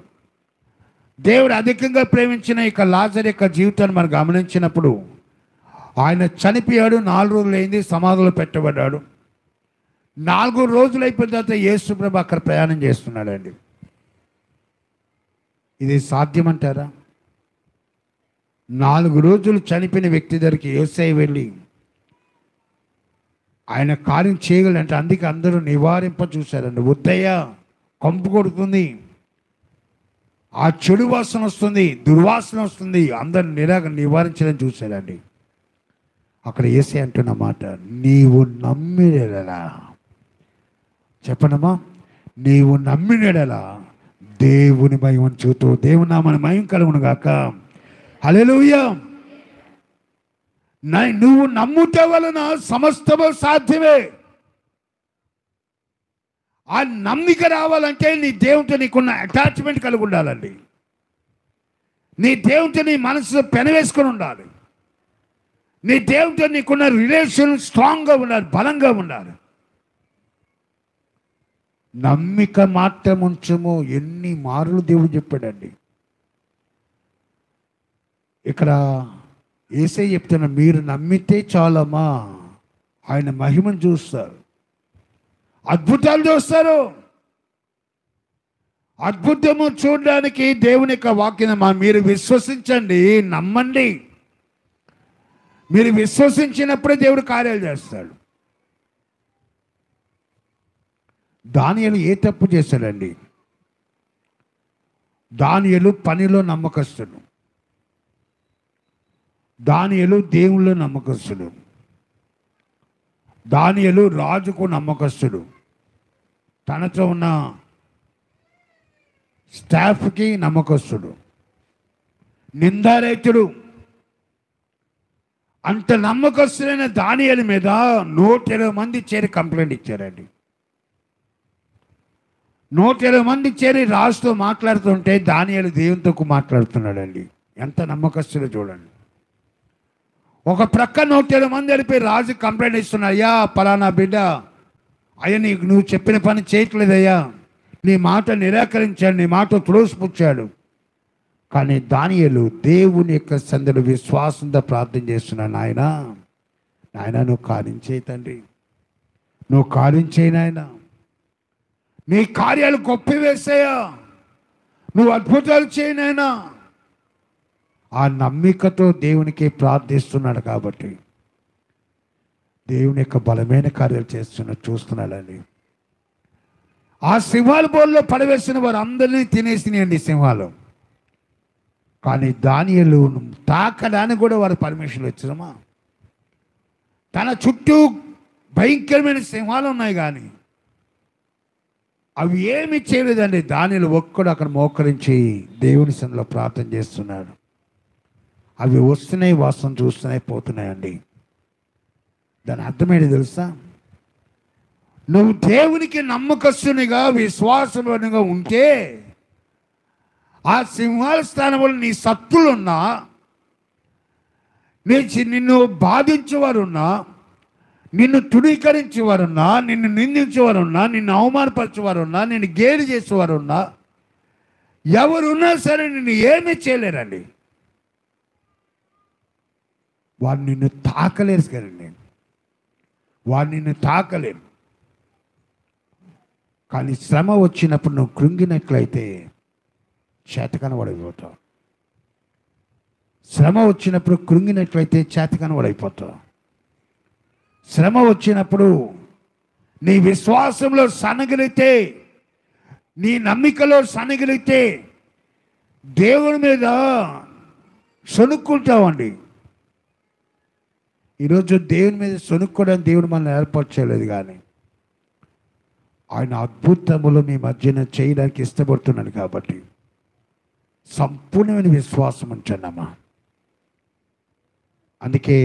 దేవుడు అధికంగా ప్రేమించిన ఇక లాజర్ యొక్క జీవితాన్ని మనం గమనించినప్పుడు ఆయన చనిపోయాడు. 4 రోజులు అయింది, సమాధిలో పెట్టబడ్డాడు. 4 రోజులు అయిపోయిన తర్వాత యేసు ప్రభు అక్కడ ప్రయాణం చేస్తున్నాడండి. ఇది సాధ్యమంటారా? 4 రోజులు చనిపోయిన వ్యక్తి దగ్గరికి యేసయ్య వెళ్ళి ఆయన కార్యం చేయగలంటే అందుకే అందరూ నివారింప చూశారండి. వద్దయ్యా, కంపు కొడుతుంది, ఆ చెడు వాసన వస్తుంది, దుర్వాసన వస్తుంది, అందరు నివారించడం చూశారండి. అక్కడ యేసే అంటున్న మాట, నీవు నమ్మినెడలా, చెప్పనమ్మా, నీవు నమ్మినెడలా దేవుని మహిమ చూతూ దేవుని నామమున మహిమ కలుగును గాక. హల్లెలూయా. నువ్వు నమ్ముట వలన సమస్తము సాధ్యమే. ఆ నమ్మిక రావాలంటే నీ దేవునితో నీకున్న అటాచ్మెంట్ కలిగి ఉండాలండి. నీ దేవునితో నీ మనసులో పెనవేసుకొని ఉండాలి. నీ దేవునితో నీకున్న రిలేషన్ స్ట్రాంగ్గా ఉండాలి, బలంగా ఉండాలి. నమ్మిక మాత్రం ఉంచము. ఎన్ని మారులు దేవుడు చెప్పాడండి. ఇక్కడ యేసయ్య చెప్తున్నా, మీరు నమ్మితే చాలమ్మా, ఆయన మహిమను చూస్తారు, అద్భుతాలు చూస్తారు. అద్భుతము చూడడానికి దేవుని యొక్క వాక్యం మీరు విశ్వసించండి, నమ్మండి. మీరు విశ్వసించినప్పుడే దేవుడు కార్యాలు చేస్తాడు. దానియేలు ఏ తప్పు చేశాడండి? దానియేలు పనిలో నమ్మకస్తుడు, దానియేలు దేవుళ్ళో నమ్మకస్తుడు, దానియేలు రాజుకు నమ్మకస్తుడు, తనతో ఉన్న స్టాఫ్కి నమ్మకస్తుడు, నిందారైతుడు. అంత నమ్మకస్తులైన దానియేలు మీద 120 మంది చేరి కంప్లైంట్ ఇచ్చారండి. 120 మంది చేరి రాజుతో మాట్లాడుతుంటే దానియేలు దేవునితో మాట్లాడుతున్నాడండి. ఎంత నమ్మకస్తులు చూడండి. ఒక ప్రక్క 120 మంది వెళ్ళిపోయి రాజు కంప్లైంట్ ఇస్తున్నారు, అయ్యా పలానా బిడ్డ, అయ్యా నువ్వు చెప్పిన పని చేయట్లేదయ్యా, నీ మాట నిరాకరించాడు, నీ మాట త్రోసిపుచ్చాడు. కానీ దానియేలు దేవుని యొక్క సందడి విశ్వాసంతో ప్రార్థన చేస్తున్నాడు, నాయన నువ్వు కార్యం చేయి తండ్రి, నువ్వు కార్యం చేయి నాయన, నీ కార్యాలు గొప్ప వేసాయా, నువ్వు అద్భుతాలు చేయి నాయనా. ఆ నమ్మికతో దేవునికి ప్రార్థిస్తున్నాడు కాబట్టి దేవుని యొక్క బలమైన కార్యాలు చూస్తున్నాడండి. ఆ సింహాల బోర్లో పడవేసిన వారు అందరినీ తినేసినాయండి సింహాలు. కానీ దానియేలు తాకడానికి కూడా వారు పర్మిషన్ ఇచ్చారమ్మా. తన చుట్టూ భయంకరమైన సింహాలు ఉన్నాయి కానీ అవి ఏమి చేయలేదండి. దానియేలు ఒక్కడు అక్కడ మోకరించి దేవుని సన్నిధిలో ప్రార్థన చేస్తున్నాడు. అవి వస్తున్నాయి, వాసన చూస్తున్నాయి, పోతున్నాయండి. దాని అర్థమేంటి తెలుసా? నువ్వు దేవునికి నమ్మకస్తునిగా విశ్వాసంగా ఉంటే ఆ సింహాల స్థానంలో నీ శత్రులున్నా, నిన్ను బాధించేవారున్నా, నిన్ను తృణీకరించేవారున్నా, నిన్ను నిందించేవారున్నా, నిన్ను అవమానపరిచేవారున్నా, నిన్ను గేలి చేసేవారున్నా, ఎవరున్నా సరే నిన్ను ఏమీ చేయలేరండి. వారు నిన్ను తాకలేరు కదండి, వారు నిన్ను తాకలేరు. కానీ శ్రమ వచ్చినప్పుడు నువ్వు కృంగినట్లయితే చేతకనబడిపోతావు. శ్రమ వచ్చినప్పుడు కృంగినట్లయితే చేతకనబడిపోతావు. శ్రమ వచ్చినప్పుడు నీ విశ్వాసంలో సనగిలితే, నీ నమ్మికలో సనగిలితే దేవుని మీద సొనుక్కుంటావండి. ఈరోజు దేవుని మీద సొనుక్కోవడానికి దేవుడు మనల్ని ఏర్పాటు చేయలేదు, కానీ ఆయన అద్భుతములు మీ మధ్యన చేయడానికి ఇష్టపడుతున్నాడు. కాబట్టి సంపూర్ణమైన విశ్వాసం ఉంచండమ్మా. అందుకే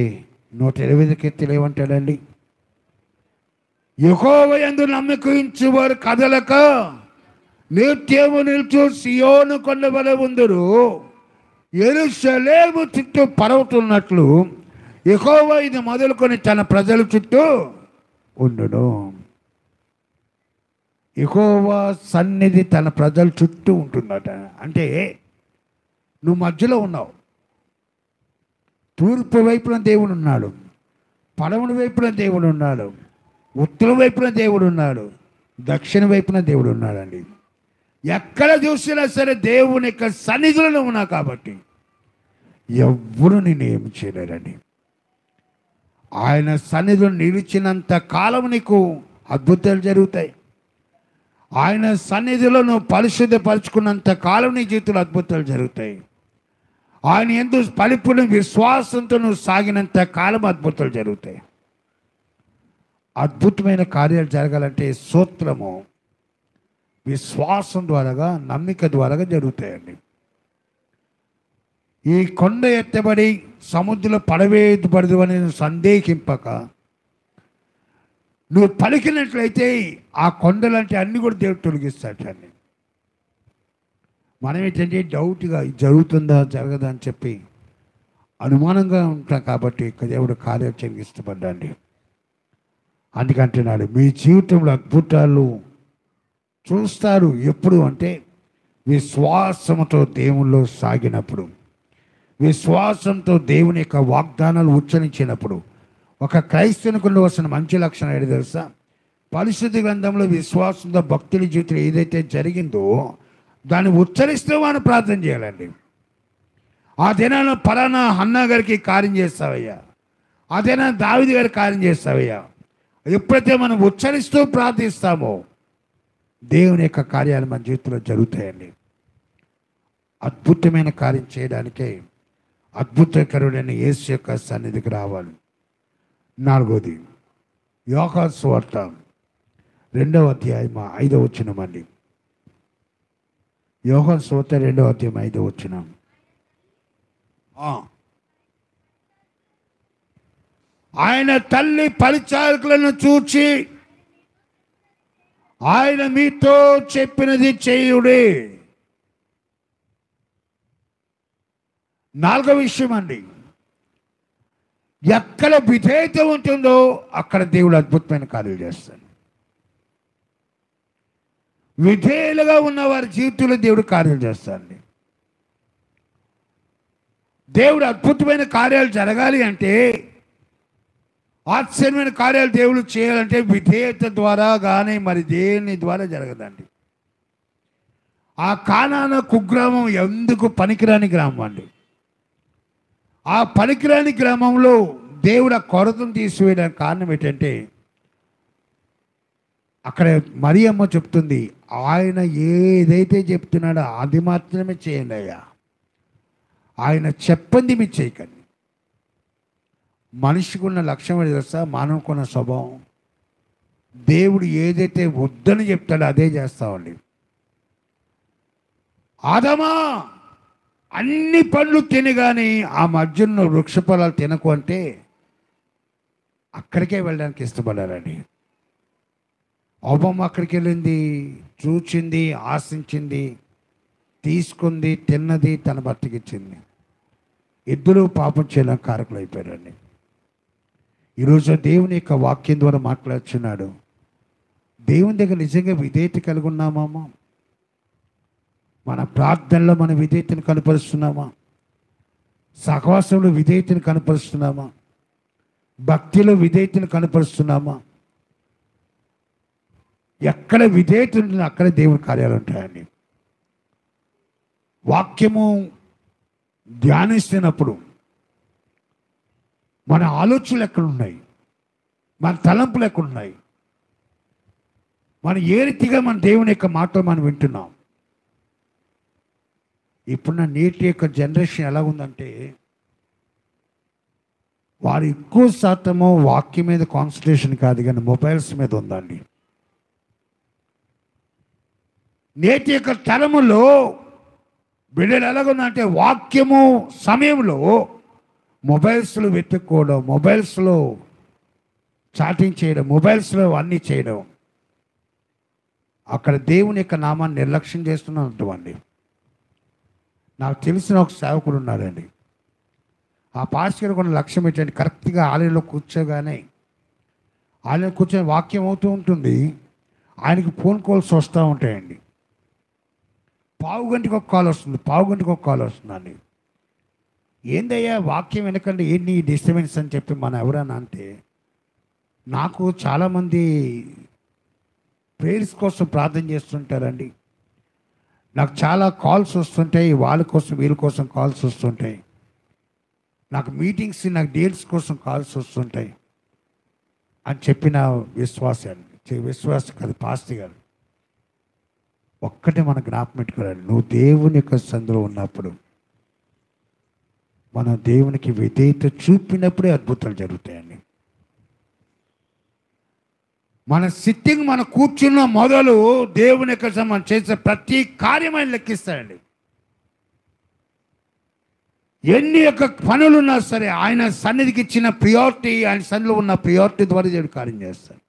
120 కీర్తనలు ఏమంటాడండి? యెహోవా యందు నమ్మిక ఉంచువారు కదలక నిత్యము నిలుచు సియోను కొండ వలె ఉందురు. యెరూషలేము చుట్టూ పర్వతున్నట్లు యెహోవా ఇది మొదలుకొని తన ప్రజల చుట్టూ ఉండును. యెహోవా సన్నిధి తన ప్రజల చుట్టూ ఉంటుందట. అంటే నువ్వు మధ్యలో ఉన్నావు. తూర్పు వైపున దేవుడు ఉన్నాడు, పడమటి వైపున దేవుడు ఉన్నాడు, ఉత్తర వైపున దేవుడు ఉన్నాడు, దక్షిణ వైపున దేవుడు ఉన్నాడండి. ఎక్కడ చూసినా సరే దేవుని యొక్క సన్నిధిలో ఉన్నా కాబట్టి ఎవ్వరూ నేను ఏమి చేయలేరండి. ఆయన సన్నిధిలో నిలిచినంత కాలం నీకు అద్భుతాలు జరుగుతాయి. ఆయన సన్నిధిలో నువ్వు పరిశుద్ధపరుచుకున్నంత కాలం నీ జీవితంలో అద్భుతాలు జరుగుతాయి. ఆయన యందు పరిపూర్ణ విశ్వాసంతో నువ్వు సాగినంత కాలం అద్భుతాలు జరుగుతాయి. అద్భుతమైన కార్యాలు జరగాలంటే స్తోత్రము విశ్వాసం ద్వారాగా, నమ్మిక ద్వారాగా జరుగుతాయండి. ఈ కొండ ఎత్తబడి సముద్రంలో పడవేయబడదు అని సందేహింపక నువ్వు పలికినట్లయితే ఆ కొండలంటే అన్ని కూడా దేవుడు తొలగిస్తాడని. మనం ఏంటంటే డౌట్గా జరుగుతుందా జరగదా అని చెప్పి అనుమానంగా ఉంటాం. కాబట్టి దేవుడు కార్యాచరణకి ఇష్టపడ్డాండి. అందుకంటున్నాడు, మీ జీవితంలో అద్భుతాలు చూస్తారు. ఎప్పుడు అంటే విశ్వాసంతో దేవుల్లో సాగినప్పుడు, విశ్వాసంతో దేవుని యొక్క వాగ్దానాలు ఉచ్చరించినప్పుడు. ఒక క్రైస్తవునికి ఉండవలసిన మంచి లక్షణం ఏంటి తెలుసా? పరిశుద్ధ గ్రంథంలో విశ్వాసంతో భక్తుల జీవితంలో ఏదైతే జరిగిందో దాన్ని ఉచ్చరిస్తూ మనం ప్రార్థన చేయాలండి. ఆ దినాల్లో పలానా హన్నా గారికి కార్యం చేస్తావయ్యా, ఆ దినాన్ని దావీదు గారికి కార్యం చేస్తావయ్యా. ఎప్పుడైతే మనం ఉచ్చరిస్తూ ప్రార్థిస్తామో దేవుని యొక్క కార్యాలు మన జీవితంలో జరుగుతాయండి. అద్భుతమైన కార్యం చేయడానికే అద్భుతకరుడైన యేసు యొక్క సన్నిధికి రావాలి. 4వది యోహాను సువార్త 2వ అధ్యాయం 5వ వచనం అండి. యోహాను సువార్త 2వ అధ్యాయం 5వ వచనం. ఆయన తల్లి పరిచారకులను చూచి ఆయన మీతో చెప్పినది చేయుడే. 4వ విషయం అండి, ఎక్కడ విధేయత ఉంటుందో అక్కడ దేవుడు అద్భుతమైన కార్యాలు చేస్తాడు. విధేయులుగా ఉన్న వారి జీవితంలో దేవుడు కార్యాలు చేస్తాడండి. దేవుడు అద్భుతమైన కార్యాలు జరగాలి అంటే, ఆశ్చర్యమైన కార్యాలు దేవుడు చేయాలంటే విధేయత ద్వారా కానీ మరి దేని ద్వారా జరగదండి. ఆ కానాను కుగ్రామం ఎందుకు పనికిరాని గ్రామం అండి. ఆ పనికిరాని గ్రామంలో దేవుడు ఆ కొరతను తీసివేయడానికి కారణం ఏంటంటే, అక్కడ మరియమ్మ చెప్తుంది, ఆయన ఏదైతే చెప్తున్నాడో అది మాత్రమే చేయండి అయ్యా, ఆయన చెప్పింది మీరు చేయకండి. మనిషికి ఉన్న లక్ష్యం ఏంటి తెలుసా? మానవుకున్న స్వభావం. దేవుడు ఏదైతే వద్దని చెప్తాడో అదే చేస్తామండి. ఆదమా అన్ని పండ్లు తిని కానీ ఆ మధ్యలో వృక్ష ఫలాలు తినకు అంటే అక్కడికే వెళ్ళడానికి ఇష్టపడారండి. అవ్వమ్మ అక్కడికి వెళ్ళింది, చూచింది, ఆశించింది, తీసుకుంది, తిన్నది, తన భర్తకిచ్చింది. ఇద్దరు పాపం చేయడానికి కారకులు అయిపోయారండి. ఈరోజు దేవుని యొక్క వాక్యం ద్వారా మాట్లాడుచున్నాడు. దేవుని దగ్గర నిజంగా విధేయత కలిగి ఉన్నామా? మన ప్రార్థనలో మన విధేయతను కనపరుస్తున్నామా? సహవాసంలో విధేయతను కనపరుస్తున్నామా? భక్తిలో విధేయతను కనపరుస్తున్నామా? ఎక్కడ విధేయత ఉంటుందో అక్కడ దేవుని కార్యాలు ఉంటాయండి. వాక్యము ధ్యానిస్తున్నప్పుడు మన ఆలోచనలు ఎక్కడున్నాయి, మన తలంపులు ఎక్కడున్నాయి, మనం ఏ రీతిగా మన దేవుని యొక్క మాటలు మనం వింటున్నాం. ఇప్పుడున్న నేటి యొక్క జనరేషన్ ఎలా ఉందంటే, వారు ఎక్కువ శాతము వాక్యం మీద కాన్సన్ట్రేషన్ కాదు కానీ మొబైల్స్ మీద ఉందండి. నేటి యొక్క తరములో బిడ్డలు ఎలాగుందంటే, వాక్యము సమయంలో మొబైల్స్లో వెతుక్కోవడం, మొబైల్స్లో చాటింగ్ చేయడం, మొబైల్స్లో అన్నీ చేయడం, అక్కడ దేవుని యొక్క నామాన్ని నిర్లక్ష్యం చేస్తున్నటువంటి. నాకు తెలిసిన ఒక సేవకుడు ఉన్నాడండి. ఆ పాస్టర్ కూడా లక్ష్యం ఏంటంటే, కరెక్ట్గా ఆలయంలో కూర్చోగానే ఆలయం కూర్చొని వాక్యం అవుతూ ఉంటుంది, ఆయనకి ఫోన్ కాల్స్ వస్తూ ఉంటాయండి. పావు గంటకు ఒక కాల్ వస్తుంది, పావు గంటకు ఒక కాల్ వస్తుందండి. ఏందయ్యా వాక్యం వెనకండి ఏంటి డిస్టర్బెన్స్ అని చెప్పి మనం ఎవరన్నా అంటే, నాకు చాలామంది ప్రేయర్స్ కోసం ప్రార్థన చేస్తుంటారండి. నాకు చాలా కాల్స్ వస్తుంటాయి, వాళ్ళ కోసం వీళ్ళ కోసం కాల్స్ వస్తుంటాయి. నాకు మీటింగ్స్, నాకు డీల్స్ కోసం కాల్స్ వస్తుంటాయి. అని చెప్పిన విశ్వాసం కాదు పాస్టర్ గారు. ఒక్కటే మన జ్ఞాపకం పెట్టుకోవాలి, నువ్వు దేవుని యొక్క సందులో ఉన్నప్పుడు, మన దేవునికి విధేయత చూపినప్పుడే అద్భుతాలు జరుగుతాయండి. మన సిట్టింగ్, మన కూర్చున్న మొదలు దేవుని యొక్క మనం చేసే ప్రతి కార్యమైన లెక్కిస్తాడండి. ఎన్ని యొక్క పనులున్నా సరే ఆయన సన్నిధికి ఇచ్చిన ప్రియారిటీ, ఆయన సన్నిధిలో ఉన్న ప్రియారిటీ ద్వారా దేవుడు కార్యం చేస్తాడు.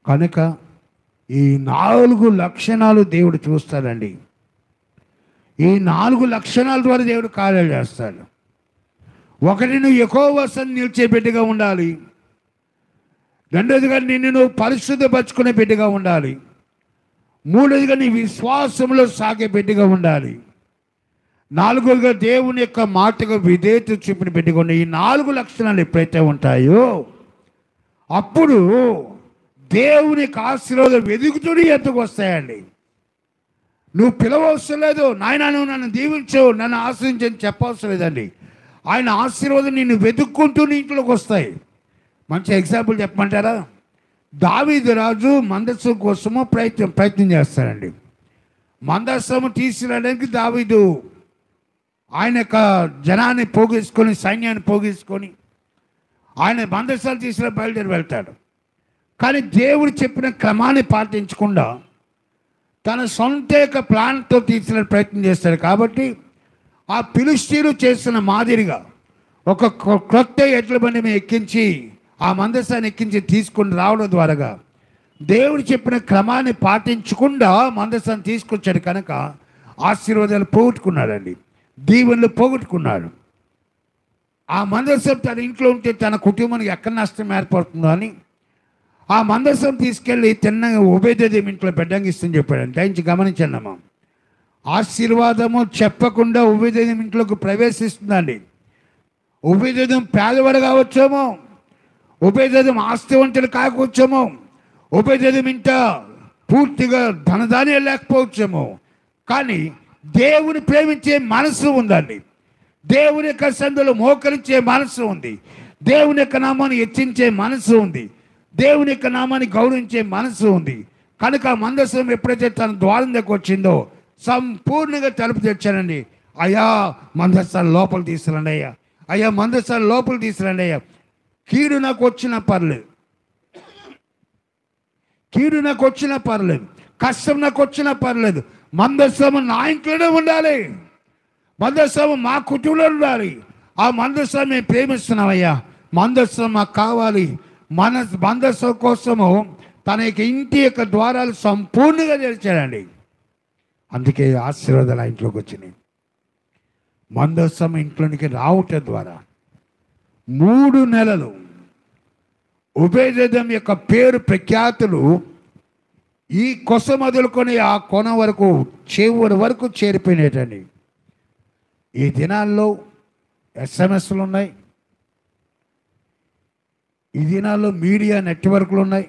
కనుక ఈ 4 లక్షణాలు దేవుడు చూస్తాడండి. ఈ 4 లక్షణాల ద్వారా దేవుడు కార్యాలు చేస్తాడు. ఒకటి, నువ్వు యెహోవా సన్నిధిని నిలిచే బిడ్డగా ఉండాలి. రెండోదిగా నిన్ను నువ్వు పరిశుద్ధపరచుకునే బిడ్డగా ఉండాలి. మూడోదిగా నీ విశ్వాసంలో సాగే బిడ్డగా ఉండాలి. నాలుగోదిగా దేవుని యొక్క మాటకు విధేయత చూపిన బిడ్డగా ఉండాలి. ఈ 4 లక్షణాలు ఎప్పుడైతే ఉంటాయో అప్పుడు దేవుని యొక్క ఆశీర్వాదం వెతుకుతూనే ఎత్తుకు వస్తాయండి. నువ్వు పిలవవసరం లేదు, నాయన నువ్వు నన్ను దీవించు, నన్ను ఆశ్రయించని చెప్పవసరం లేదండి. ఆయన ఆశీర్వాదం నిన్ను వెతుక్కుంటూ నీ ఇంట్లోకి వస్తాయి. మంచి ఎగ్జాంపుల్ చెప్పమంటారా? దావీదు రాజు మందస్సు కోసము ప్రయత్నం చేస్తాడండి. మందస్సము తీసుకురావడానికి దావీదు ఆయన యొక్క జనాన్ని పోగేసుకొని, సైన్యాన్ని పోగేసుకొని ఆయన మందస్సాలు తీసుకుని బయలుదేరి వెళ్తాడు. కానీ దేవుడు చెప్పిన క్రమాన్ని పాటించకుండా తన సొంత యొక్క ప్లాన్తో తీసుకునే ప్రయత్నం చేస్తాడు. కాబట్టి ఆ ఫిలిష్తీయులు చేసిన మాదిరిగా ఒక క్రొత్త ఎడ్ల బండి మీద ఎక్కించి ఆ మందసాన్ని ఎక్కించి తీసుకుని రావడం ద్వారా దేవుడు చెప్పిన క్రమాన్ని పాటించకుండా మందసాన్ని తీసుకొచ్చాడు. కనుక ఆశీర్వాదాలు పోగొట్టుకున్నాడండి, దీవెనలు పోగొట్టుకున్నాడు. ఆ మందసం తన ఇంట్లో ఉంటే తన కుటుంబానికి ఎక్కడ నష్టం ఏర్పడుతుందో అని ఆ మందసం తీసుకెళ్ళి తిన్నగా ఉబేదెదోం ఇంట్లో పెట్టంగిస్తుందని చెప్పాడు. దయచి గమనించండి అమ్మా, ఆశీర్వాదము చెప్పకుండా ఉబేదెదోం ఇంట్లోకి ప్రవేశిస్తుందండి. ఉబేదెదోం పేదవాడు కావచ్చేమో, ఉబేదెదోం ఆస్తివంతులు కాకపోవచ్చేమో, ఉబేదెదోం ఇంట పూర్తిగా ధనధాన్యాలు లేకపోవచ్చేమో, కానీ దేవుని ప్రేమించే మనసు ఉందండి. దేవుని యొక్క సన్నిధిలో మోకరించే మనసు ఉంది. దేవుని యొక్క నామాన్ని హెచ్చించే మనసు ఉంది. దేవుని యొక్క నామాన్ని గౌరవించే మనసు ఉంది. కనుక మందసం ఎప్పుడైతే తన ద్వారం దగ్గర వచ్చిందో సంపూర్ణంగా తలుపు తెచ్చానండి. అయ్యా మందసాన్ని లోపల తీసుకురండి, అయ్యా అయ్యా మందసాన్ని లోపల తీసుకురండి, అయ్యా కీడు నాకు వచ్చినా పర్లేదు, కీడు నాకు వచ్చినా పర్లేదు, కష్టం నాకు వచ్చినా పర్లేదు, మందస్సము నా ఇంట్లోనే ఉండాలి, మందస్సము మా కుటుంబంలో ఉండాలి. ఆ మందస్సాన్ని మేము ప్రేమిస్తున్నామయ్యా, మందస్సం మాకు కావాలి. మందస్సం కోసము తన యొక్క ఇంటి యొక్క ద్వారాలు సంపూర్ణంగా తెరిచాడండి. అందుకే ఆశీర్వాదాలు ఆ ఇంట్లోకి వచ్చినాయి. మందస్సం ఇంట్లోనికి రావటం ద్వారా 3 నెలలు ఉబేదెదోం యొక్క పేరు ప్రఖ్యాతులు ఈ కొస మొదలుకొని ఆ కొన వరకు చివరి వరకు చేరిపోయినట్టండి. ఈ దినాల్లో ఎస్ఎంఎస్లు ఉన్నాయి, ఈ దినాల్లో మీడియా నెట్వర్క్లు ఉన్నాయి.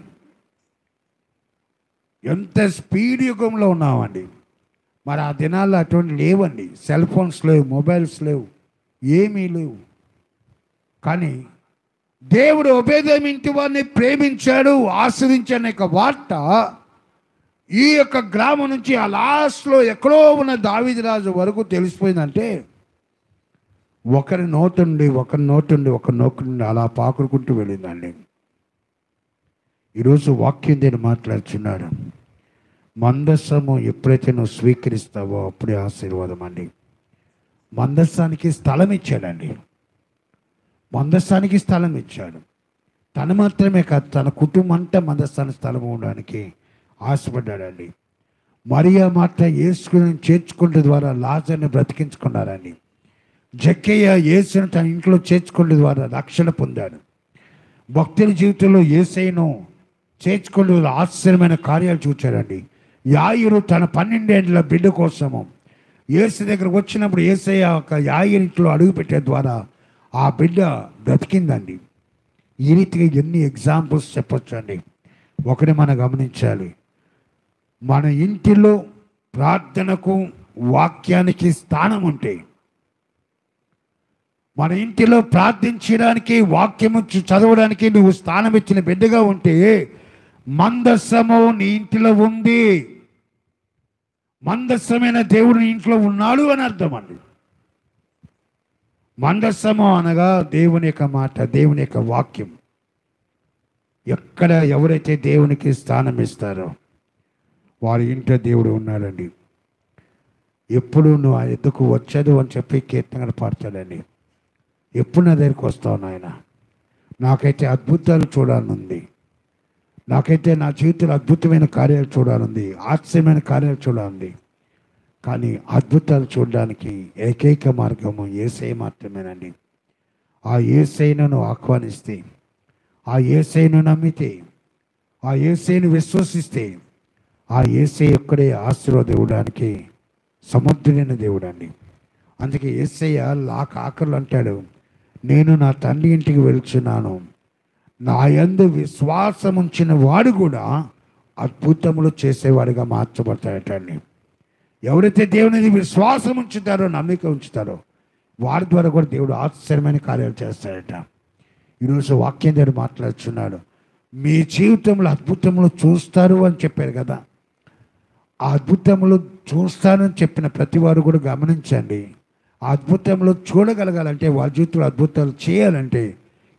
ఎంత స్పీడ్ యుగంలో ఉన్నామండి. మరి ఆ దినాల్లో అటువంటి లేవండి. సెల్ ఫోన్స్ లేవు, మొబైల్స్ లేవు, ఏమీ లేవు. కానీ దేవుడు ఉబేదెదోం ఇంటి వారిని ప్రేమించాడు, ఆస్వాదించాడు యొక్క వార్త ఈ యొక్క గ్రామం నుంచి ఆ లాస్ట్లో ఎక్కడో ఉన్న దావీదు రాజు వరకు తెలిసిపోయిందంటే ఒకరి నోటుండి అలా పాకుడుకుంటూ వెళ్ళిందండి. ఈరోజు వాక్యం దేని మాట్లాడుచున్నాడు. మందస్సము ఎప్పుడైతే నువ్వు స్వీకరిస్తావో అప్పుడే ఆశీర్వాదం అండి. మందస్సానికి స్థలం ఇచ్చాడండి, మందస్సానికి స్థలం ఇచ్చాడు. తను మాత్రమే కాదు, తన కుటుంబం అంతా మందస్సానికి స్థలం ఉండడానికి ఆశపడ్డాడండి. మరియా మాట యేసుని చేర్చుకునే ద్వారా లాజర్ని బ్రతికించుకున్నారండి. జక్కయ్య యేసుని తన ఇంట్లో చేర్చుకునే ద్వారా రక్షణ పొందాడు. భక్తుల జీవితంలో యేసయ్యను చేర్చుకునే ఆశ్చర్యమైన కార్యాలు చూచాడండి. యాయిరు తన 12 ఏళ్ల బిడ్డ కోసము యేసు దగ్గరకు వచ్చినప్పుడు యేసయ్య ఒక యాయిరింట్లో అడుగుపెట్టే ద్వారా ఆ బిడ్డ బ్రతికిందండి. ఈ రీతిగా ఎన్ని ఎగ్జాంపుల్స్ చెప్పొచ్చు అండి. ఒకటి మనం గమనించాలి, మన ఇంటిలో ప్రార్థనకు వాక్యానికి స్థానం ఉంటే, మన ఇంటిలో ప్రార్థించడానికి, వాక్యము చదవడానికి నువ్వు స్థానం ఇచ్చిన బిడ్డగా ఉంటే మందస్సము నీ ఇంటిలో ఉంది. మందస్సమైన దేవుడు నీ ఇంట్లో ఉన్నాడు అని అర్థం అండి. మందస్సము అనగా దేవుని యొక్క మాట, దేవుని యొక్క వాక్యం. ఎక్కడ ఎవరైతే దేవునికి స్థానం ఇస్తారో వారి ఇంట్లో దేవుడు ఉన్నాడండి. ఎప్పుడు నువ్వు ఆ ఎద్దుకు వచ్చదు అని చెప్పి కీర్తనలు పాడతాడండి. ఎప్పుడు నా దగ్గరికి వస్తావు నాయన, నాకైతే అద్భుతాలు చూడాలనుంది, నాకైతే నా జీవితంలో అద్భుతమైన కార్యాలు చూడాలంది, ఆశ్చర్యమైన కార్యాలు చూడాలంది. కానీ అద్భుతాలు చూడడానికి ఏకైక మార్గము యేసయ్య మాత్రమేనండి. ఆ యేసయ్యను ఆహ్వానిస్తే, ఆ యేసయ్యను నమ్మితే, ఆ యేసయ్యను విశ్వసిస్తే, ఆ యేసయ్య ఒక్కడే ఆశీర్వాదం ఇవ్వడానికి సమర్థుడైన దేవుడు అండి. అందుకే యేసయ్య ఆఖరులు అంటాడు, నేను నా తండ్రి ఇంటికి వెళ్తున్నాను, నా యందు విశ్వాసం ఉంచిన వాడు కూడా అద్భుతములు చేసేవాడిగా మార్చబడతాడటండి. ఎవరైతే దేవుని విశ్వాసం ఉంచుతారో, నమ్మిక ఉంచుతారో, వారి ద్వారా కూడా దేవుడు ఆశ్చర్యమైన కార్యాలు చేస్తాడట. ఈరోజు వాక్యం దగ్గర మాట్లాడుతున్నాడు, మీ జీవితంలో అద్భుతములు చూస్తారు అని చెప్పారు కదా. ఆ అద్భుతములు చూస్తానని చెప్పిన ప్రతి వారు కూడా గమనించండి. ఆ అద్భుతంలో చూడగలగాలంటే, వాళ్ళ జీవితంలో అద్భుతాలు చేయాలంటే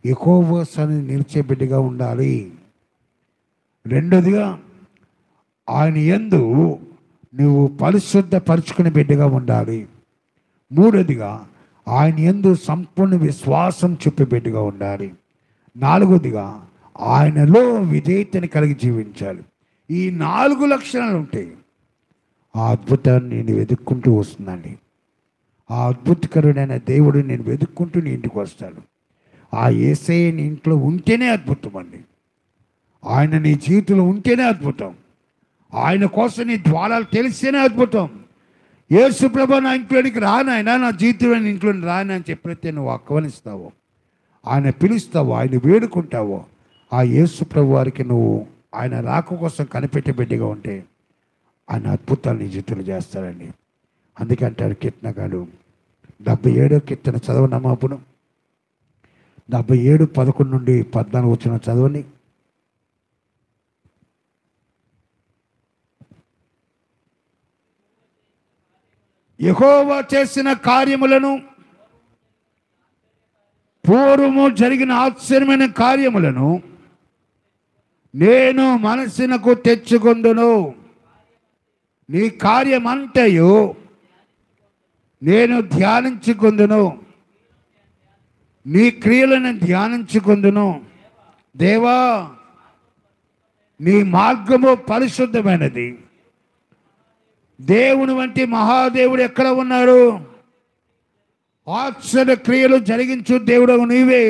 యెహోవా సన్నిధిని నిలిచే బిడ్డగా ఉండాలి. రెండోదిగా ఆయన యందు నువ్వు పరిశుద్ధపరుచుకునే బిడ్డగా ఉండాలి. మూడోదిగా ఆయన యందు సంపూర్ణ విశ్వాసం చూపే బిడ్డగా ఉండాలి. నాలుగోదిగా ఆయనలో విధేయతని కలిగి జీవించాలి. ఈ 4 లక్షణాలు ఉంటాయి. ఆ అద్భుతాన్ని నేను వెతుక్కుంటూ వస్తుందండి. ఆ అద్భుతకరుడైన దేవుడు నేను వెతుక్కుంటూ నీ ఇంటికి వస్తాడు. ఆ యేసయ్య నీ ఇంట్లో ఉంటేనే అద్భుతం అండి. ఆయన నీ జీవితంలో ఉంటేనే అద్భుతం. ఆయన కోసం నీ ద్వారాలు తెలిస్తేనే అద్భుతం. యేసు ప్రభు నా ఇంట్లోనికి రానాయనా, నా జీవితంలో ఇంట్లో రానా అని చెప్పితే నువ్వు ఆహ్వానిస్తావో, ఆయన పిలుస్తావో, ఆయన వేడుకుంటావో, ఆ యేసు ప్రభు వారికి నువ్వు ఆయన రాక కోసం కనిపెట్టే బిడ్డగా ఉంటే ఆయన అద్భుతాలు నీ జీవితంలో చేస్తాడండి. అందుకే అంటారు కీర్తనగాడు, 77వ కీర్తన చదవనమ్మా. అప్పుడు 77:11 నుండి 14 వచ్చిన చదవండి. యెహోవా చేసిన కార్యములను, పూర్వము జరిగిన ఆశ్చర్యమైన కార్యములను నేను మనసునకు తెచ్చుకొందును. నీ కార్యమంతయు నేను ధ్యానించుకొందును, నీ క్రియలను ధ్యానించుకొందును. దేవా, నీ మార్గము పరిశుద్ధమైనది. దేవుని వంటి మహాదేవుడు ఎక్కడ ఉన్నారు? ఆశ్చర్య క్రియలు జరిగించు దేవుడు నీవే.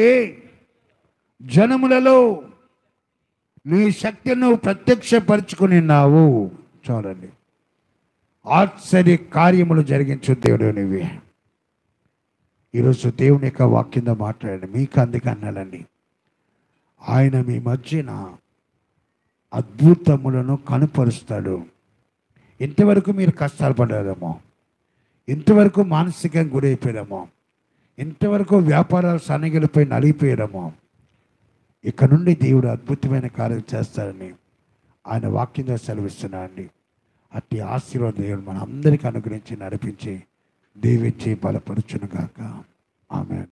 జనములలో నీ శక్తిని ప్రత్యక్షపరుచుకున్నావు. చూడండి, ఆశ్చర్య కార్యములు జరిగించు దేవుడు నీవే. ఈరోజు దేవుని యొక్క వాక్యంతో మాట్లాడండి. మీకు అందుకే అన్నాడండి, ఆయన మీ మధ్యన అద్భుతములను కనుపరుస్తాడు. ఇంతవరకు మీరు కష్టాలు పడ్డారేమో, ఇంతవరకు మానసికంగా గురైపోయారేమో, ఇంతవరకు వ్యాపారాలు సన్నగిలిపోయి నలిగిపోయారేమో, ఇక నుండి దేవుడు అద్భుతమైన కార్యం చేస్తారని ఆయన వాక్యంగా సెలవిస్తున్నాడండి. అట్టి ఆశీర్వాద దేవుడు మన అందరికీ అనుగ్రహించి నడిపించి దీవించి బలపరుచును గాక. ఆమేన్.